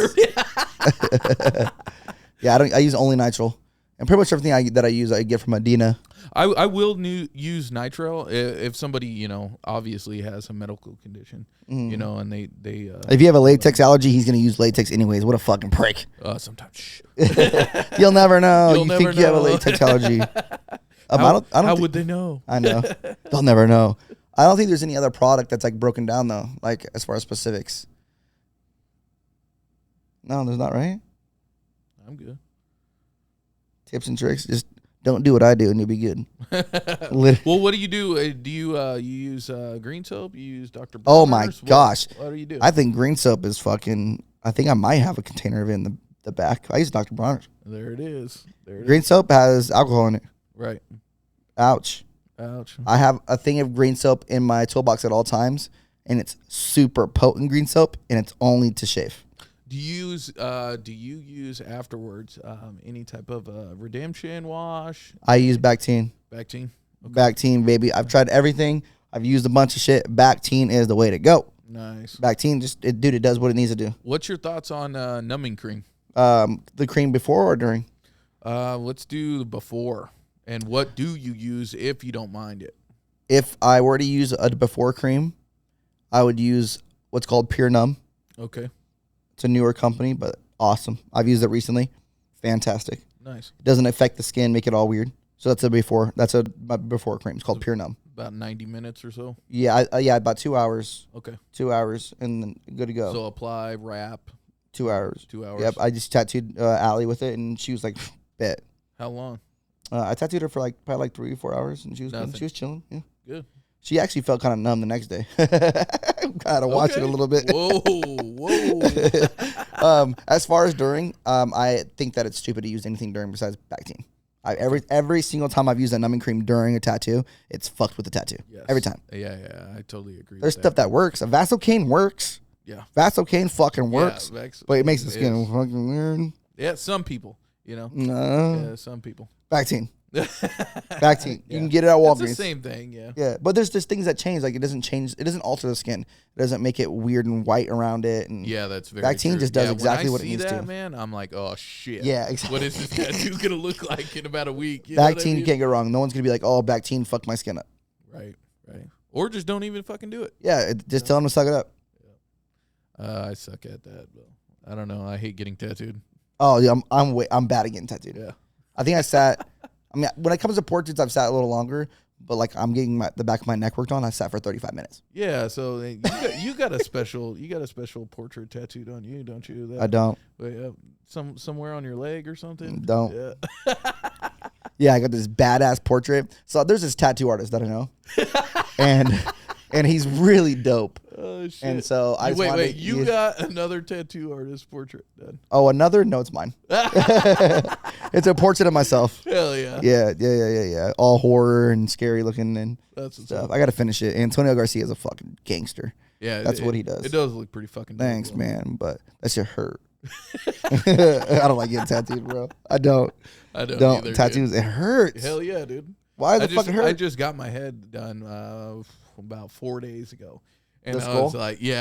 Yeah, I use only nitrile, and pretty much everything that I use I get from Adina. I will use nitrile if somebody obviously has a medical condition, and they if you have a latex allergy, he's gonna use latex anyways. What a fucking prick! Sometimes you'll never know. You think you have a latex allergy? How would they know? I know. They'll never know. I don't think there's any other product that's like broken down though, like as far as specifics. No, there's not, right? I'm good. Tips and tricks. Just don't do what I do and you'll be good. Well, what do you do? Do you use green soap? You use Dr. Oh my gosh. What do you do? I think green soap is fucking, I think I might have a container of it in the back. I use Dr. Bronner's. There it is. Green soap has alcohol in it. Right. Ouch. Ouch. I have a thing of green soap in my toolbox at all times, and it's super potent green soap, and it's only to shave. Do you use afterwards any type of redemption wash? I use Bactine. Bactine? Okay. Bactine, baby. I've tried everything. I've used a bunch of shit. Bactine is the way to go. Nice. Bactine, it does what it needs to do. What's your thoughts on numbing cream? The cream before or during? Let's do before. And what do you use if you don't mind it? If I were to use a before cream, I would use what's called Pure Numb. Okay. It's a newer company, but awesome. I've used it recently. Fantastic. Nice. It doesn't affect the skin, make it all weird. So that's a before. That's a before cream. It's called Pure Numb. About 90 minutes or so? Yeah, about 2 hours. Okay. 2 hours, and then good to go. So apply, wrap. 2 hours. 2 hours. Yep, I just tattooed Allie with it, and she was like, bet. How long? I tattooed her for probably 3 or 4 hours, and she was good. She was chilling. Yeah. Good. She actually felt kind of numb the next day. Kind of watch it a little bit. Whoa. As far as during, I think that it's stupid to use anything during besides Bactine. Every single time I've used a numbing cream during a tattoo, it's fucked with the tattoo. Yes. Every time. Yeah, I totally agree. There's stuff that works. A Vasocaine works. Yeah. Vasocaine fucking works, but it makes the skin fucking weird. Yeah, some people, No. Yeah, some people. Bactine. Bactine. You can get it at Walgreens. It's the same thing, yeah. Yeah, but there's just things that change. Like it doesn't change. It doesn't alter the skin. It doesn't make it weird and white around it. And yeah, that's very Bactine true. just does exactly what it needs that, to. Man, I'm like, oh shit. Yeah, exactly. What is this tattoo gonna look like in about a week? Bactine, you can't go wrong. No one's gonna be like, oh, Bactine fucked my skin up. Right. Or just don't even fucking do it. Yeah, just tell them to suck it up. I suck at that, but I don't know. I hate getting tattooed. Oh yeah, I'm bad at getting tattooed. Yeah, I think I sat. I mean, when it comes to portraits, I've sat a little longer. But like I'm getting the back of my neck worked on. I sat for 35 minutes. Yeah, so you got a special portrait tattooed on you, don't you? I don't. Wait, somewhere on your leg or something. Don't. Yeah. Yeah, I got this badass portrait. So there's this tattoo artist that I know, and he's really dope. Oh shit! And so I wait. You got another tattoo artist portrait done? Oh, another? No, it's mine. It's a portrait of myself. Hell yeah! Yeah. All horror and scary looking and that's stuff. I got to finish it. Antonio Garcia is a fucking gangster. Yeah, that's what he does. It does look pretty fucking. Thanks, man. But that shit hurt. I don't like getting tattooed, bro. I don't either, tattoos. Dude. It hurts. Hell yeah, dude. Why does it fucking hurt? I just got my head done about 4 days ago. And I was like, you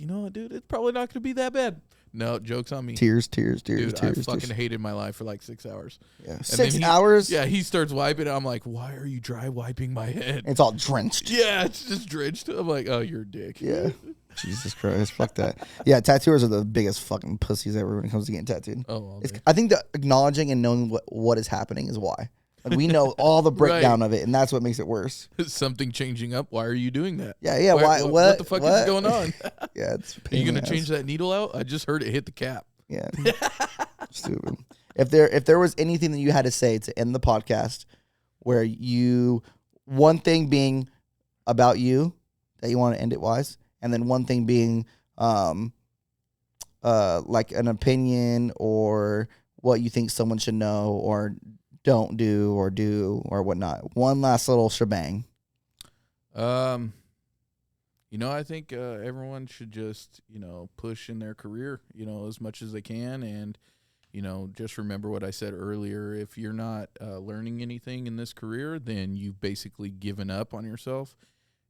know what, dude, it's probably not going to be that bad. No, joke's on me. Tears. Dude, tears, I fucking hated my life for like 6 hours. Yeah, and 6 hours? Yeah, he starts wiping it. I'm like, why are you dry wiping my head? It's all drenched. Yeah, it's just drenched. I'm like, oh, you're a dick. Yeah. Jesus Christ, fuck that. Yeah, tattooers are the biggest fucking pussies ever when it comes to getting tattooed. Oh, I think that acknowledging and knowing what is happening is why. Like we know all the breakdown of it, and that's what makes it worse. Something changing up. Why are you doing that? Yeah. Why? What the fuck is going on? Yeah, it's. Are you gonna change that needle out? I just heard it hit the cap. Yeah. Stupid. If there was anything that you had to say to end the podcast, where one thing being about you that you want to end it wise, and then one thing being like an opinion or what you think someone should know or don't do or whatnot. One last little shebang. I think everyone should just, push in their career, as much as they can. And, just remember what I said earlier. If you're not learning anything in this career, then you've basically given up on yourself.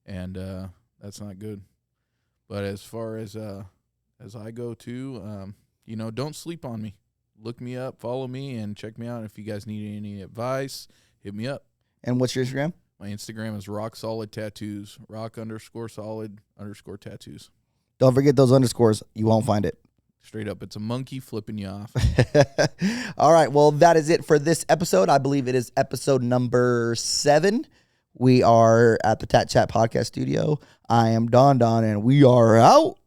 And that's not good. But as far as I go too, don't sleep on me. Look me up, follow me, and check me out. If you guys need any advice, hit me up. And what's your Instagram? My Instagram is rocksolidtattoos, rock_solid_tattoos. Don't forget those underscores. You won't find it. Straight up. It's a monkey flipping you off. All right. Well, that is it for this episode. I believe it is episode number 7. We are at the Tat Chat Podcast Studio. I am Don, and we are out.